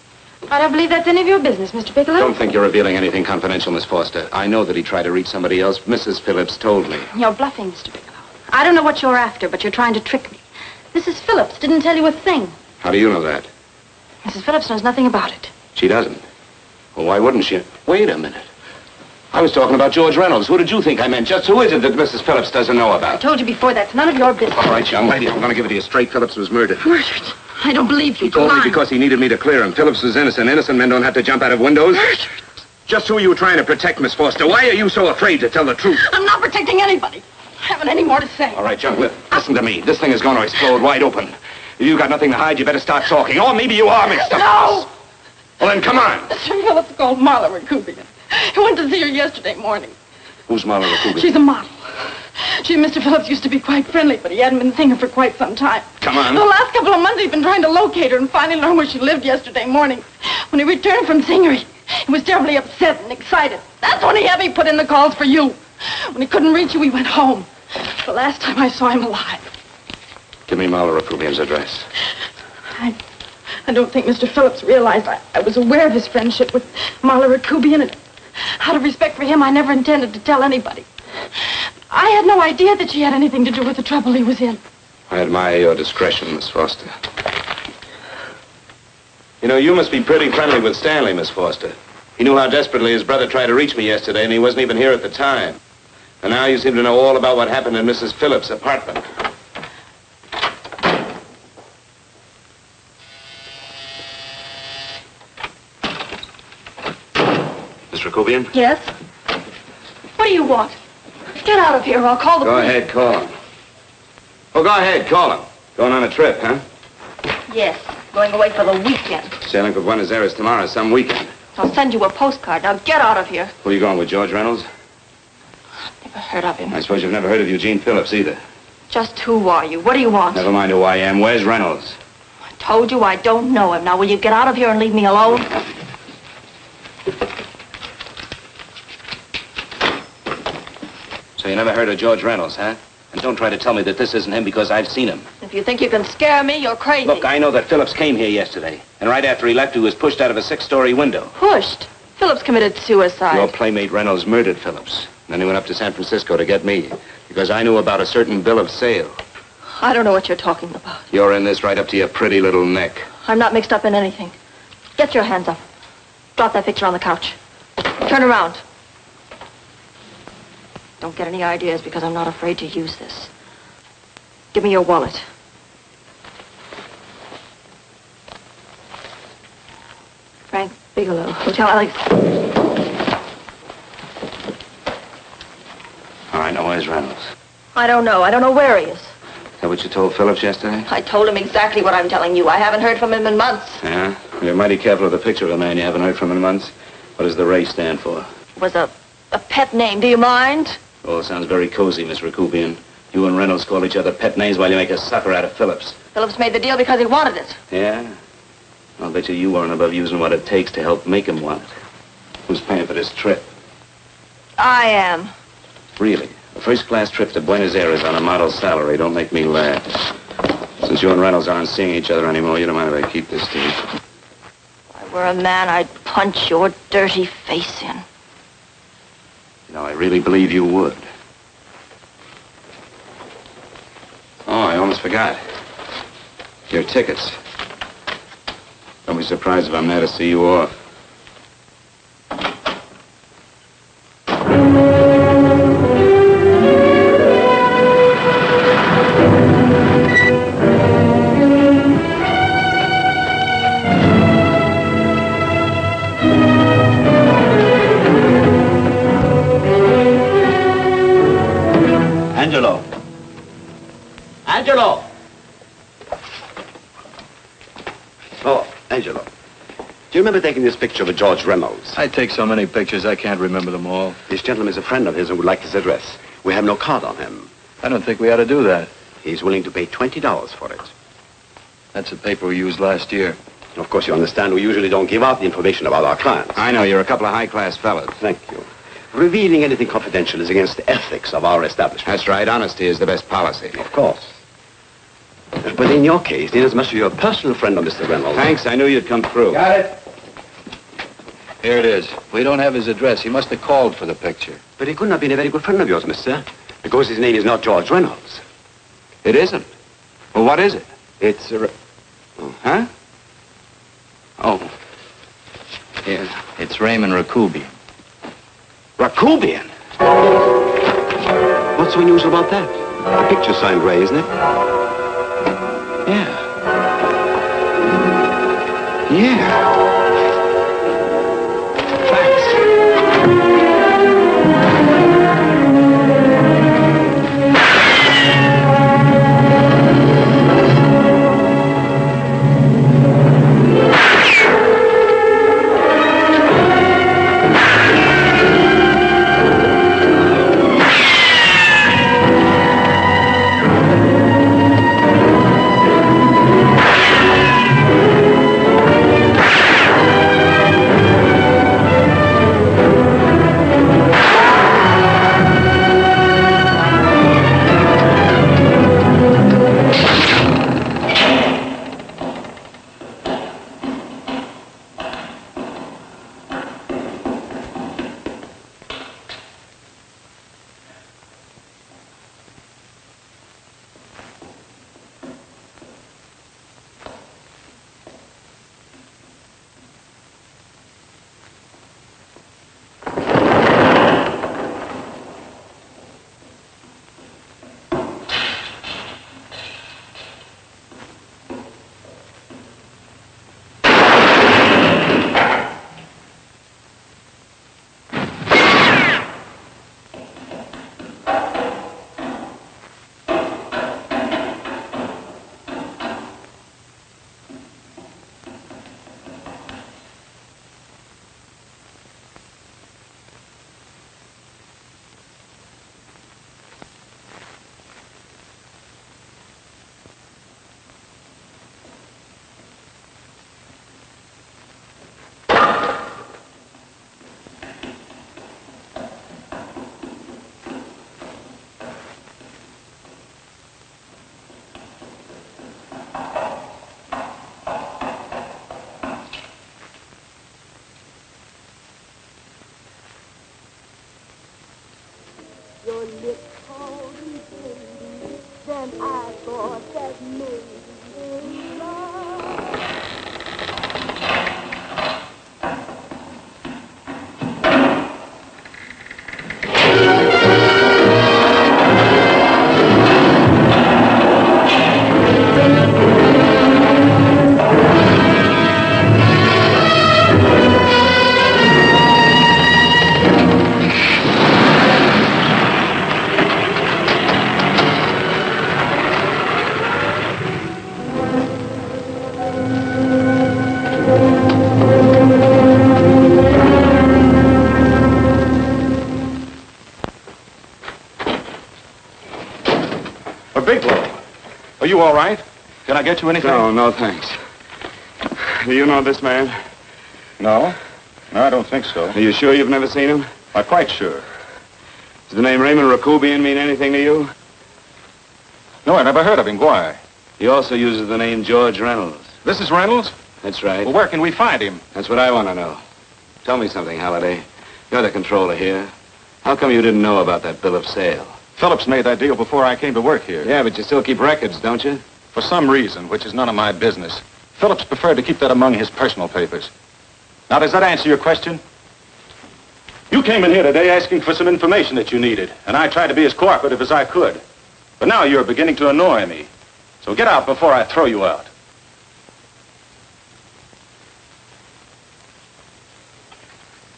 I don't believe that's any of your business, Mr. Bigelow. Don't think you're revealing anything confidential, Miss Foster. I know that he tried to reach somebody else. Mrs. Phillips told me. You're bluffing, Mr. Bigelow. I don't know what you're after, but you're trying to trick me. Mrs. Phillips didn't tell you a thing. How do you know that? Mrs. Phillips knows nothing about it. She doesn't. Well, why wouldn't she? Wait a minute. I was talking about George Reynolds. Who did you think I meant? Just who is it that Mrs. Phillips doesn't know I about? told you before, that's none of your business. All right, young lady, I'm going to give it to you straight. Phillips was murdered. Murdered? I don't believe you. He told me because he needed me to clear him. Phillips was innocent. Innocent men don't have to jump out of windows. Murdered? Just who are you trying to protect, Miss Foster? Why are you so afraid to tell the truth? I'm not protecting anybody. I haven't any more to say. All right, young, listen to me. This thing is going to explode wide open. If you've got nothing to hide, you better start talking. Or maybe you are mixed up. No! Well, then, come on. Mr. Phillips called Marla Rakubian. He went to see her yesterday morning. Who's Marla Rakubian? She's a model. She and Mr. Phillips used to be quite friendly, but he hadn't been seeing her for quite some time. Come on. The last couple of months, he'd been trying to locate her and finally learn where she lived yesterday morning. When he returned from seeing her, he was terribly upset and excited. That's when he had me put in the calls for you. When he couldn't reach you, he went home. The last time I saw him alive. Give me Marla Rakubian's address. I don't think Mr. Phillips realized I was aware of his friendship with Marla Rakubian, and out of respect for him, I never intended to tell anybody. I had no idea that she had anything to do with the trouble he was in. I admire your discretion, Miss Foster. You know, you must be pretty friendly with Stanley, Miss Foster. He knew how desperately his brother tried to reach me yesterday, and he wasn't even here at the time. And now you seem to know all about what happened in Mrs. Phillips' apartment. Miss Rakubian? Yes? What do you want? Get out of here or I'll call the Go police. ahead, call him. Oh, go ahead, call him. Going on a trip, huh? Yes, going away for the weekend. Sailing for Buenos Aires tomorrow, some weekend. I'll send you a postcard. Now get out of here. Who are you going with, George Reynolds? Never heard of him. I suppose you've never heard of Eugene Phillips either. Just who are you? What do you want? Never mind who I am. Where's Reynolds? I told you I don't know him. Now will you get out of here and leave me alone? So you never heard of George Reynolds, huh? And don't try to tell me that this isn't him because I've seen him. If you think you can scare me, you're crazy. Look, I know that Phillips came here yesterday. And right after he left, he was pushed out of a 6-story window. Pushed? Phillips committed suicide. Your playmate Reynolds murdered Phillips. And then he went up to San Francisco to get me. Because I knew about a certain bill of sale. I don't know what you're talking about. You're in this right up to your pretty little neck. I'm not mixed up in anything. Get your hands up. Drop that picture on the couch. Turn around. Don't get any ideas because I'm not afraid to use this. Give me your wallet. Frank Bigelow, Hotel Alex. All right, now where's Reynolds? I don't know. I don't know where he is. Is that what you told Phillips yesterday? I told him exactly what I'm telling you. I haven't heard from him in months. Yeah? You're mighty careful of the picture of a man you haven't heard from in months. What does the Ray stand for? It was a pet name. Do you mind? Oh, sounds very cozy, Miss Rakubian. You and Reynolds call each other pet names while you make a sucker out of Phillips. Phillips made the deal because he wanted it. Yeah? I'll bet you weren't above using what it takes to help make him want it. Who's paying for this trip? I am. Really? A first-class trip to Buenos Aires on a model salary. Don't make me laugh. Since you and Reynolds aren't seeing each other anymore, you don't mind if I keep this to you. If I were a man, I'd punch your dirty face in. You know, I really believe you would. Oh, I almost forgot. Your tickets. Don't be surprised if I'm there to see you off. Angelo. Angelo! Oh, Angelo. Do you remember taking this picture of George Reynolds? I take so many pictures, I can't remember them all. This gentleman is a friend of his and would like his address. We have no card on him. I don't think we ought to do that. He's willing to pay $20 for it. That's the paper we used last year. Of course, you understand we usually don't give out the information about our clients. I know, you're a couple of high-class fellas. Thank you. Revealing anything confidential is against the ethics of our establishment. That's right. Honesty is the best policy. Of course. But in your case, inasmuch as you're a personal friend of Mr. Reynolds... Thanks, I knew you'd come through. Got it. Here it is. We don't have his address. He must have called for the picture. But he couldn't have been a very good friend of yours, mister. Because his name is not George Reynolds. It isn't? Well, what is it? It's a... Huh? Oh. Here. It's Raymond Rakubian. Rakubian? What's so unusual about that? The picture's signed Ray, isn't it? Yeah. Yeah. Your lips cold and tender, then I thought that maybe love. Are you all right? Can I get you anything? No, thanks. Do you know this man? No. No, I don't think so. Are you sure you've never seen him? I'm quite sure. Does the name Raymond Rakubian mean anything to you? No, I never heard of him. Why? He also uses the name George Reynolds. This is Reynolds? That's right. Well, where can we find him? That's what I want to know. Tell me something, Halliday. You're the controller here. How come you didn't know about that bill of sale? Phillips made that deal before I came to work here. Yeah, but you still keep records, don't you? For some reason, which is none of my business, Phillips preferred to keep that among his personal papers. Now, does that answer your question? You came in here today asking for some information that you needed, and I tried to be as cooperative as I could. But now you're beginning to annoy me. So get out before I throw you out.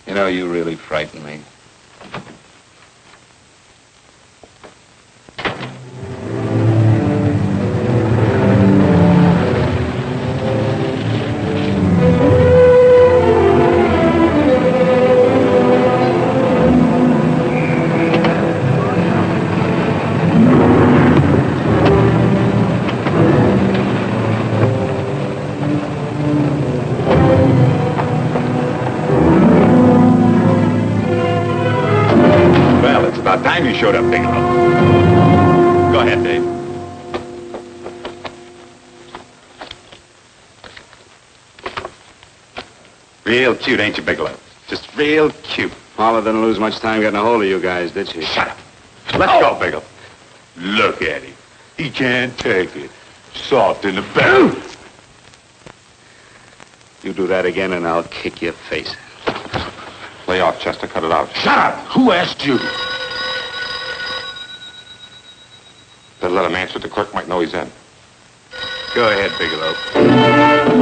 You know, you really frighten me. showed up, Bigelow. Go ahead, Dave. Real cute, ain't you, Bigelow? Just real cute. Paula didn't lose much time getting a hold of you guys, did she? Shut up. Let's go, Bigelow. Look at him. He can't take it. Soft in the belly. You do that again and I'll kick your face. Lay off, Chester. Cut it out. Shut up! Who asked you? Better let him answer. The clerk might know he's in. Go ahead, Bigelow.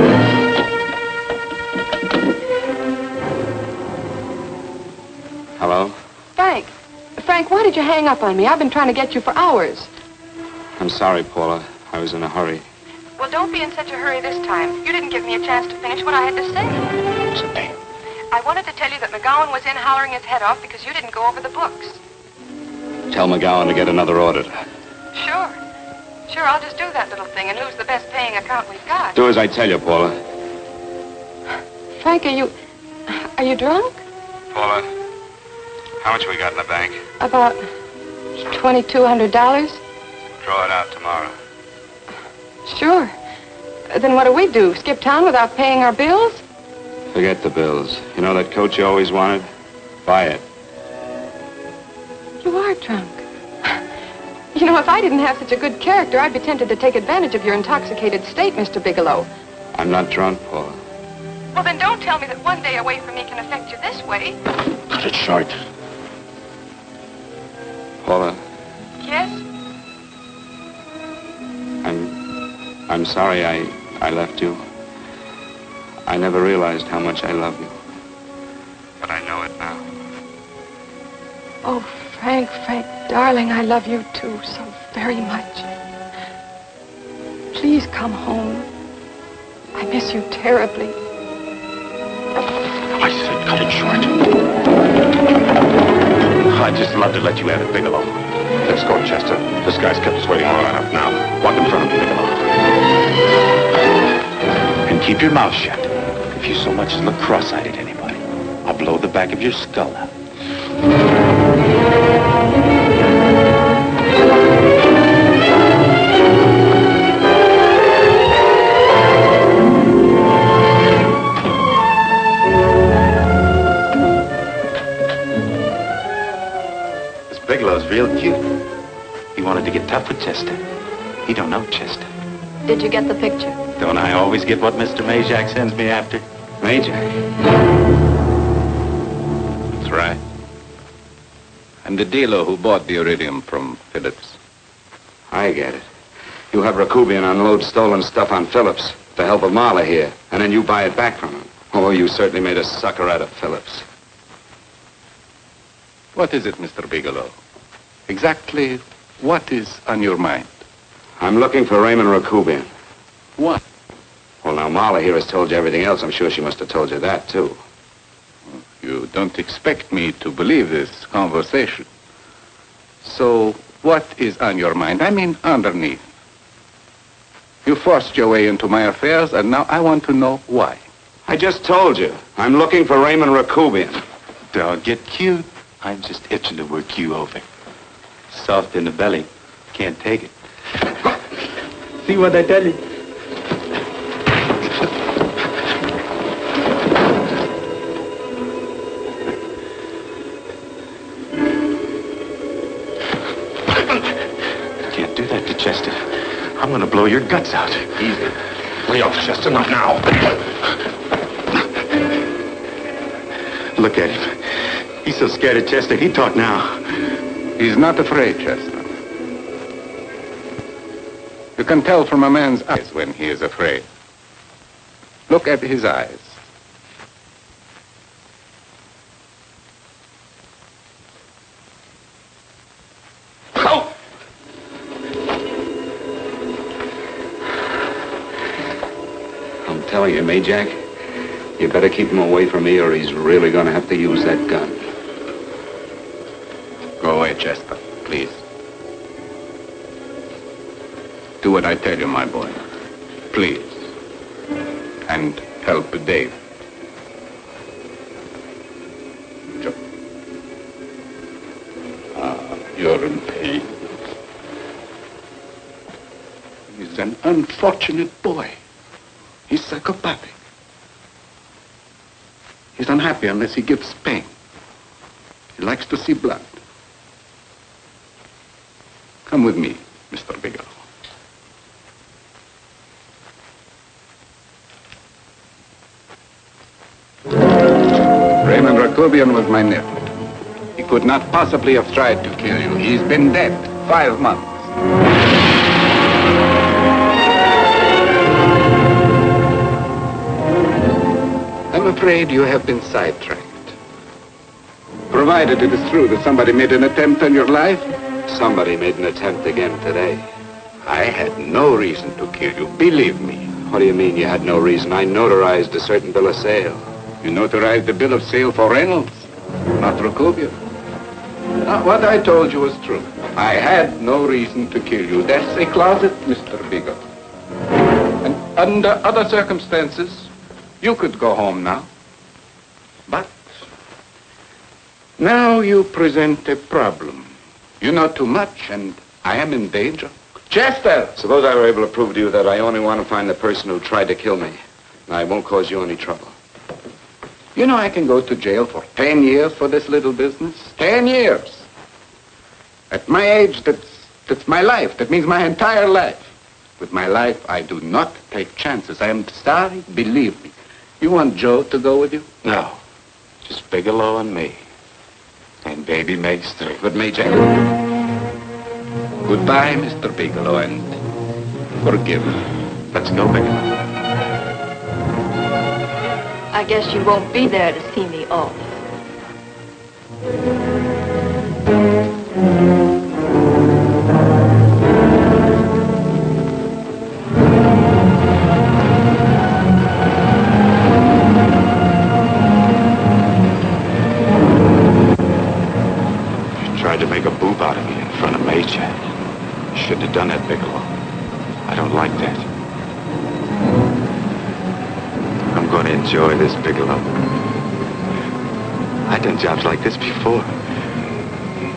Hello? Frank, why did you hang up on me? I've been trying to get you for hours. I'm sorry, Paula. I was in a hurry. Well, don't be in such a hurry this time. You didn't give me a chance to finish what I had to say. Sit down. I wanted to tell you that McGowan was in hollering his head off because you didn't go over the books. Tell McGowan to get another auditor. Sure. Sure, I'll just do that little thing and lose the best paying account we've got. Do as I tell you, Paula. Frank, are you drunk? Paula, how much we got in the bank? About $2,200. Draw it out tomorrow. Sure. Then what do? Skip town without paying our bills? Forget the bills. You know that coat you always wanted? Buy it. You are drunk. You know, if I didn't have such a good character, I'd be tempted to take advantage of your intoxicated state, Mr. Bigelow. I'm not drunk, Paula. Well, then don't tell me that one day away from me can affect you this way. Cut it short. Paula, Yes? I'm sorry I left you. I never realized how much I love you. But I know it now. Oh, Frank, darling, I love you too so very much. Please come home. I miss you terribly. I said cut it short. I'd just love to let you have it, Bigelow. Let's go, Chester. This guy's kept us waiting long enough now. Walk in front of me, Bigelow. And keep your mouth shut. If you so much as look cross-eyed at anybody, I'll blow the back of your skull out. Bigelow's real cute. He wanted to get tough with Chester. He don't know Chester. Did you get the picture? Don't I always get what Mr. Majak sends me after? Majak? That's right. I'm the dealer who bought the iridium from Phillips. I get it. You have Rakubian unload stolen stuff on Phillips with the help of Marla here, and then you buy it back from him. Oh, you certainly made a sucker out of Phillips. What is it, Mr. Bigelow? Exactly what is on your mind? I'm looking for Raymond Rakubian. What? Well, now, Marla here has told you everything else. I'm sure she must have told you that, too. You don't expect me to believe this conversation. So, what is on your mind? I mean, underneath. You forced your way into my affairs, and now I want to know why. I just told you. I'm looking for Raymond Rakubian. Don't get cute. I'm just itching to work you over. Soft in the belly. Can't take it. See what I tell you? Can't do that to Chester. I'm gonna blow your guts out. Easy. Lay off, Chester, not now. Look at him. He's so scared of Chester, he'd talk now. He's not afraid, Chester. You can tell from a man's eyes when he is afraid. Look at his eyes. Oh! I'm telling you, Majak, you better keep him away from me or he's really going to have to use that gun. Go away, Chester, please. Do what I tell you, my boy. Please. And help Dave. Joe. You're is an unfortunate boy. He's psychopathic. He's unhappy unless he gives pain. He likes to see blood. Come with me, Mr. Bigelow. Raymond Rakubian was my nephew. He could not possibly have tried to kill you. He's been dead 5 months. I'm afraid you have been sidetracked. Provided it is true that somebody made an attempt on your life. Somebody made an attempt again today. I had no reason to kill you, believe me. What do you mean you had no reason? I notarized a certain bill of sale. You notarized the bill of sale for Reynolds, not Rakubian. What I told you was true. I had no reason to kill you. That's a closet, Mr. Bigelow. And under other circumstances, you could go home now. But now you present a problem. You know too much, and I am in danger. Chester! Suppose I were able to prove to you that I only want to find the person who tried to kill me. And I won't cause you any trouble. You know I can go to jail for 10 years for this little business. 10 years. At my age, that's my life. That means my entire life. With my life, I do not take chances. I am sorry, believe me. You want Joe to go with you? No. Just Bigelow and me. And baby Meg's three. But Major... Goodbye, Mr. Bigelow, and forgive me. Let's go, Bigelow. I guess you won't be there to see me off. You tried to make a boob out of me in front of Major. You shouldn't have done that, Bigelow. I don't like that. I'm going to enjoy this, Bigelow. I've done jobs like this before.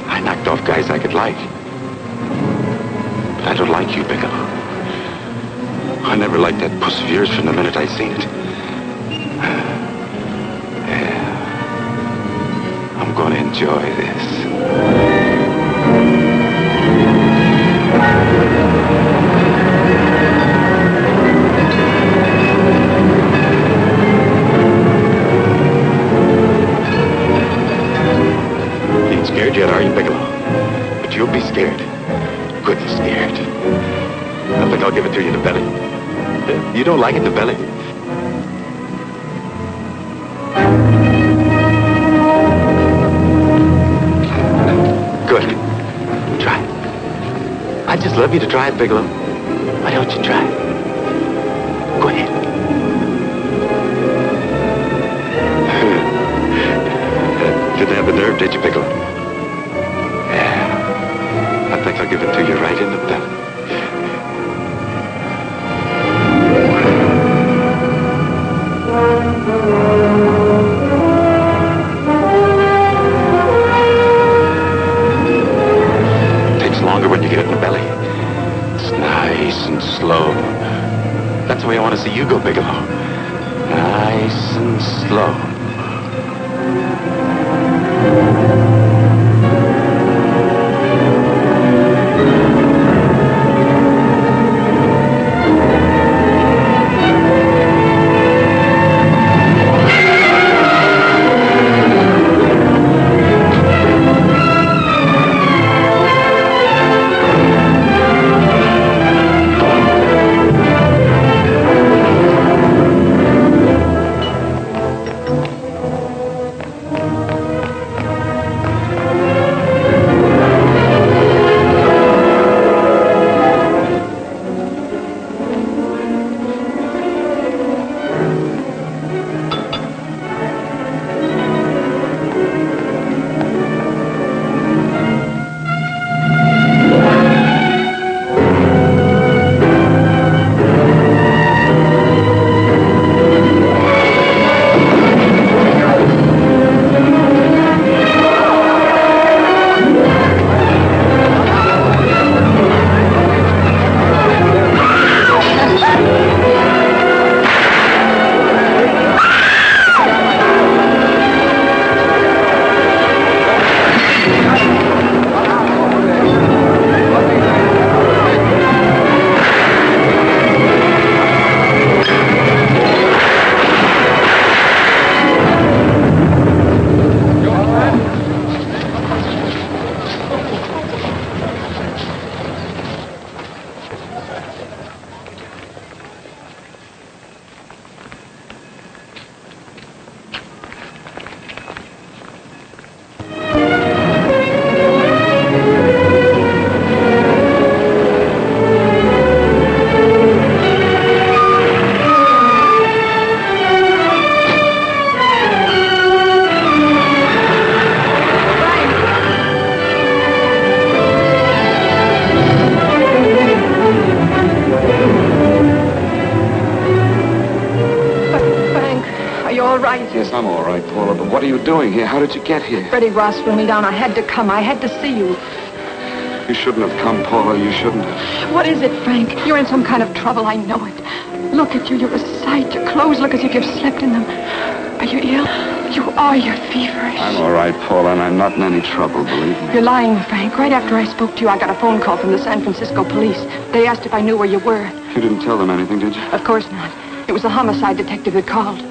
I knocked off guys I could like. But I don't like you, Bigelow. I never liked that puss of yours from the minute I seen it. Yeah. I'm going to enjoy this. Scared yet, are you, Bigelow? But you'll be scared. Good and scared. I think I'll give it to you in the belly. You don't like it in the belly? Good. Try it. I'd just love you to try it, Bigelow. Why don't you try it? Go ahead. Didn't have the nerve, did you, Bigelow? I think I'll give it to you right in the belly. It takes longer when you get it in the belly. It's nice and slow. That's the way I want to see you go, Bigelow. Nice and slow. I'm all right, Paula, but what are you doing here? How did you get here? Freddie Ross threw me down. I had to come. I had to see you. You shouldn't have come, Paula. You shouldn't have. What is it, Frank? You're in some kind of trouble. I know it. Look at you. You're a sight. Your clothes look as if you've slept in them. Are you ill? You are. You're feverish. I'm all right, Paula, and I'm not in any trouble, believe me. You're lying, Frank. Right after I spoke to you, I got a phone call from the San Francisco police. They asked if I knew where you were. You didn't tell them anything, did you? Of course not. It was the homicide detective that called.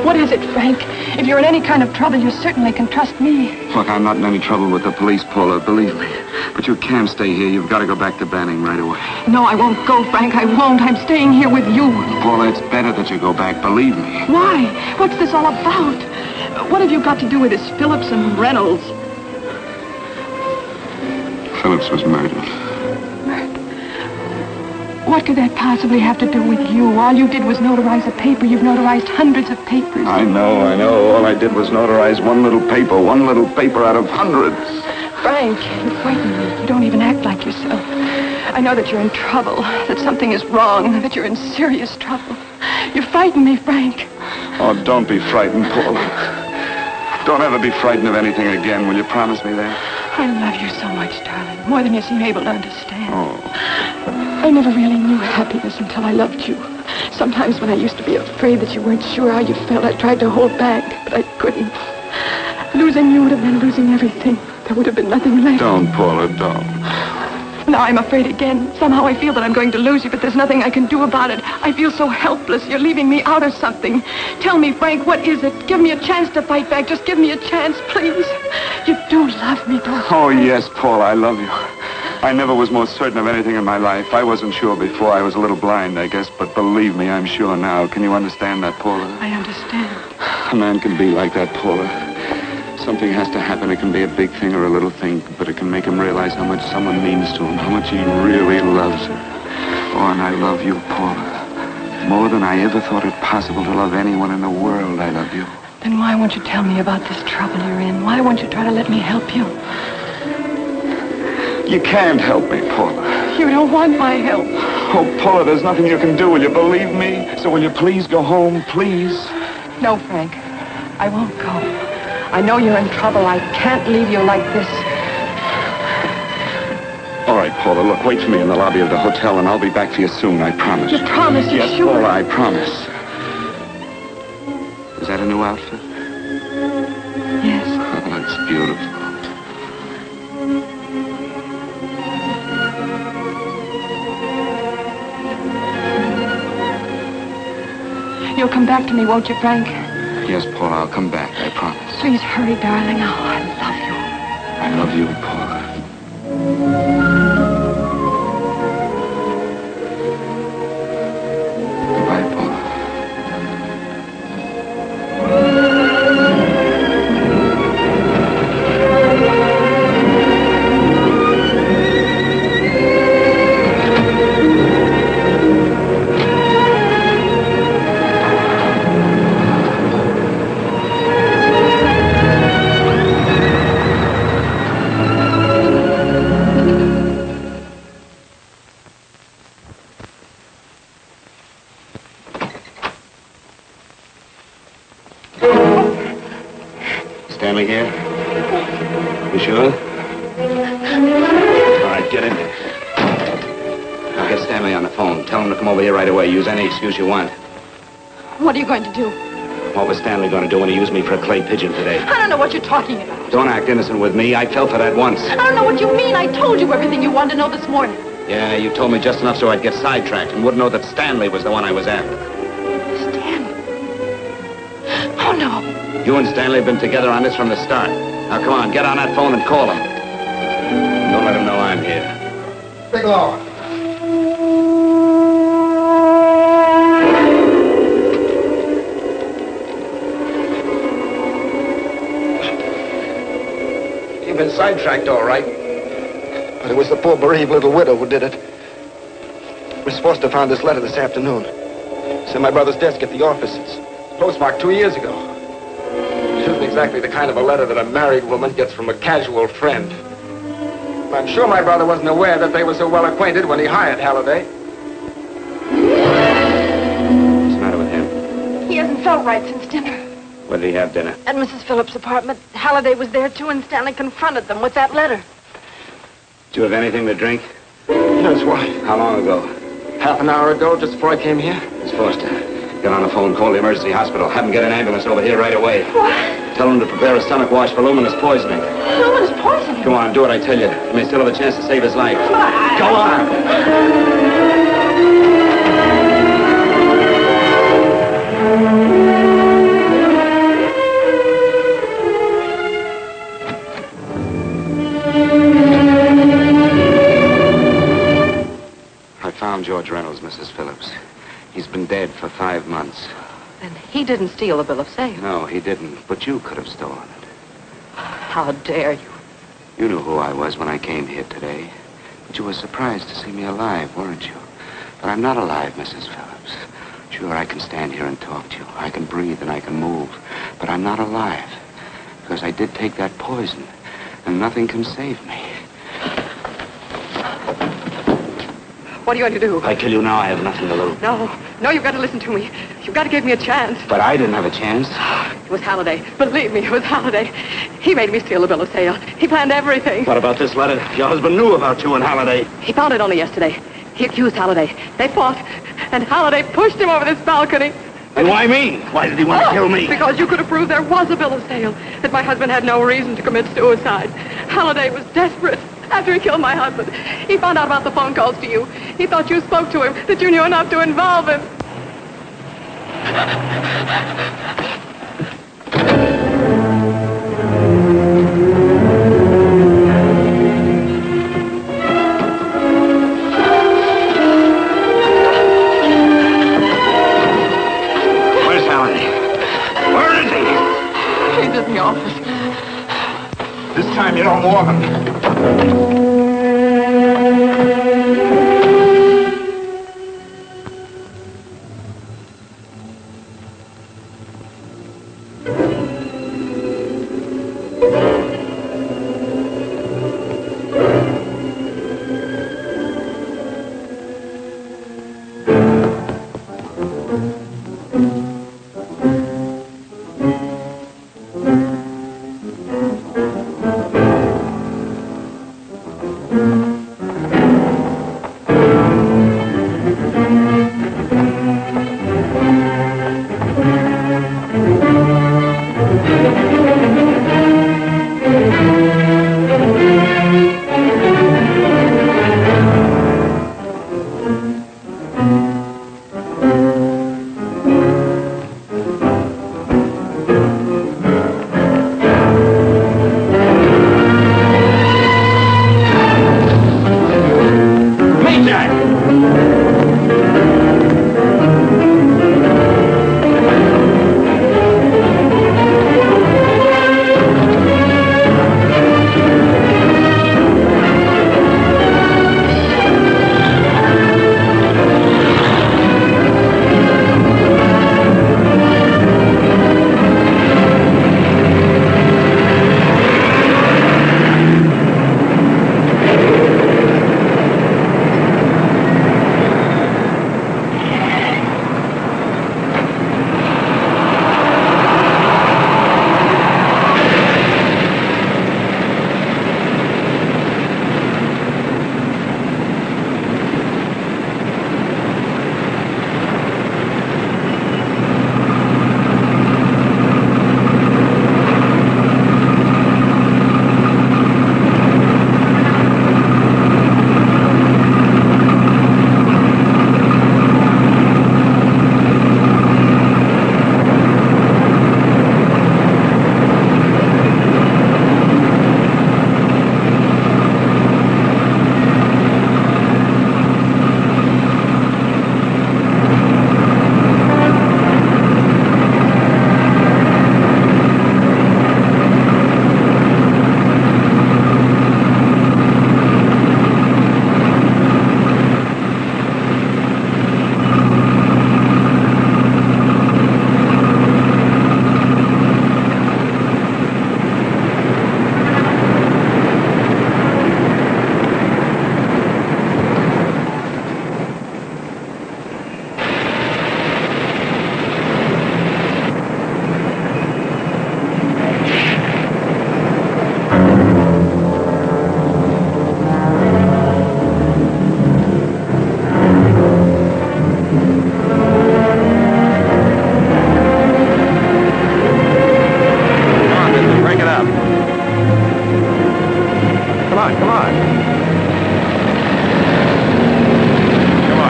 What is it, Frank? If you're in any kind of trouble, you certainly can trust me. Look, I'm not in any trouble with the police, Paula, believe me. But you can't stay here. You've got to go back to Banning right away. No, I won't go, Frank. I won't. I'm staying here with you. Paula, it's better that you go back, believe me. Why? What's this all about? What have you got to do with this Phillips and Reynolds? Phillips was murdered. What could that possibly have to do with you? All you did was notarize a paper. You've notarized hundreds of papers. I know. All I did was notarize one little paper out of hundreds. Frank, you frighten me. You don't even act like yourself. I know that you're in trouble, that something is wrong, that you're in serious trouble. You frighten me, Frank. Oh, don't be frightened, Paula. Don't ever be frightened of anything again. Will you promise me that? I love you so much, darling. More than you seem able to understand. Oh. I never really knew happiness until I loved you. Sometimes when I used to be afraid that you weren't sure how you felt, I tried to hold back, but I couldn't. Losing you would have been losing everything. There would have been nothing left. Don't, Paula, don't. Now I'm afraid again. Somehow I feel that I'm going to lose you, but there's nothing I can do about it. I feel so helpless. You're leaving me out of something. Tell me, Frank, what is it? Give me a chance to fight back. Just give me a chance, please. You do love me, don't you? Oh, yes, Paula, I love you. I never was more certain of anything in my life. I wasn't sure before. I was a little blind, I guess, but believe me, I'm sure now. Can you understand that, Paula? I understand. A man can be like that, Paula. Something has to happen. It can be a big thing or a little thing, but it can make him realize how much someone means to him, how much he really loves her. Oh, and I love you, Paula. More than I ever thought it possible to love anyone in the world, I love you. Then why won't you tell me about this trouble you're in? Why won't you try to let me help you? You can't help me, Paula. You don't want my help. Oh, Paula, there's nothing you can do. Will you believe me? So will you please go home, please? No, Frank. I won't go. I know you're in trouble. I can't leave you like this. All right, Paula, look, wait for me in the lobby of the hotel, and I'll be back for you soon, I promise. You promise? You're yes, sure? Paula, I promise. Is that a new outfit? Yes. Oh, it's beautiful. You'll come back to me, won't you, Frank? Yes, Paula, I'll come back, I promise. Please hurry, darling. Oh, I love you. I love you, Paula. Goodbye, Paula. Stanley here? You sure? All right, get in there. Now get Stanley on the phone. Tell him to come over here right away. Use any excuse you want. What are you going to do? What was Stanley going to do when he used me for a clay pigeon today? I don't know what you're talking about. Don't act innocent with me. I fell for that once. I don't know what you mean. I told you everything you wanted to know this morning. Yeah, you told me just enough so I'd get sidetracked and wouldn't know that Stanley was the one I was after. Stanley? Oh, no. You and Stanley have been together on this from the start. Now, come on, get on that phone and call him. Don't let him know I'm here. Bigelow. You've been sidetracked, all right. But it was the poor bereaved little widow who did it. We're supposed to have found this letter this afternoon. It's in my brother's desk at the office. It's postmarked 2 years ago. It isn't exactly the kind of a letter that a married woman gets from a casual friend. I'm sure my brother wasn't aware that they were so well acquainted when he hired Halliday. What's the matter with him? He hasn't felt right since dinner. Where did he have dinner? At Mrs. Phillips' apartment. Halliday was there, too, and Stanley confronted them with that letter. Did you have anything to drink? Yes, why? How long ago? Half an hour ago, just before I came here. Miss Foster, get on the phone, call the emergency hospital. Have them get an ambulance over here right away. What? Tell them to prepare a stomach wash for luminous poisoning. Luminous poisoning? Go on, do what I tell you. You may still have a chance to save his life. Go on! I found George Reynolds, Mrs. Phillips. He's been dead for 5 months. And he didn't steal the bill of sale. No, he didn't. But you could have stolen it. How dare you? You knew who I was when I came here today. But you were surprised to see me alive, weren't you? But I'm not alive, Mrs. Phillips. Sure, I can stand here and talk to you. I can breathe and I can move. But I'm not alive. Because I did take that poison. And nothing can save me. What are you going to do? I kill you now, I have nothing to lose. No, you've got to listen to me. You've got to give me a chance. But I didn't have a chance. It was Halliday. Believe me, it was Halliday. He made me steal the bill of sale. He planned everything. What about this letter? Your husband knew about you and Halliday. He found it only yesterday. He accused Halliday. They fought, and Halliday pushed him over this balcony. And why me? Why did he want to kill me? Because you could have proved there was a bill of sale, that my husband had no reason to commit suicide. Halliday was desperate. After he killed my husband, he found out about the phone calls to you. He thought you spoke to him, that you knew enough to involve him. Where's Halliday? Where is he? He's in the office. This time you don't warn him.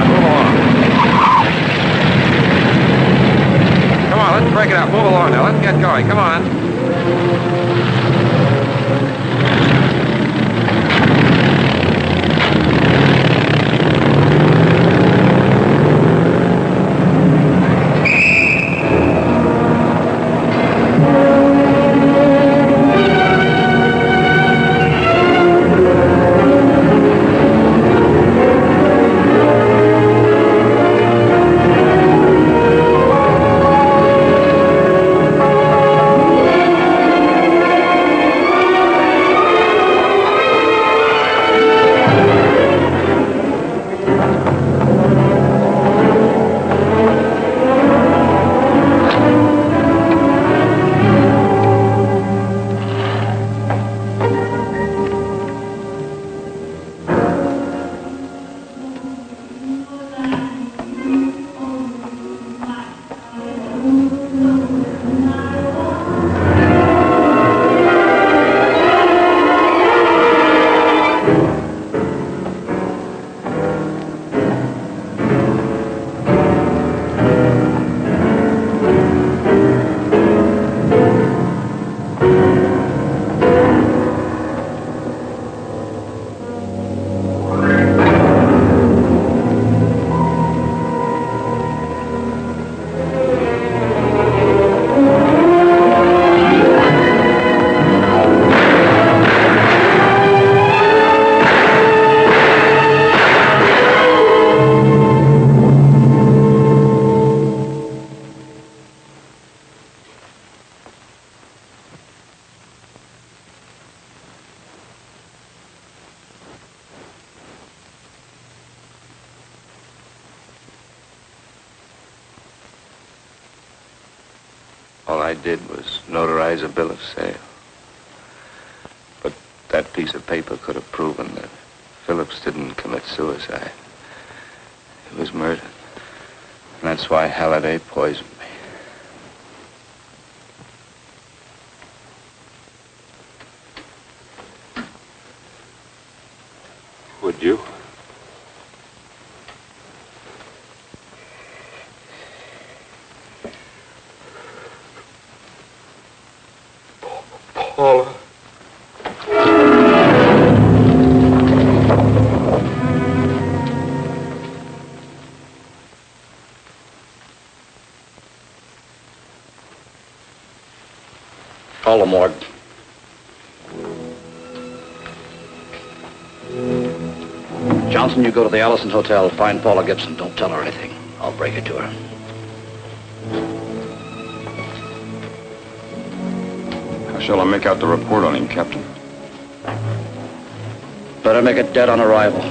on, move along. Come on, let's break it up. Move along now. Let's get going. Come on. All I did was notarize a bill of sale. But that piece of paper could have proven that Phillips didn't commit suicide. He was murdered. And that's why Halliday poisoned me. Would you? Paula. Call the morgue. Johnson, you go to the Allison Hotel, find Paula Gibson. Don't tell her anything. I'll break it to her. How shall I make out the report on him, Captain? Better make it dead on arrival.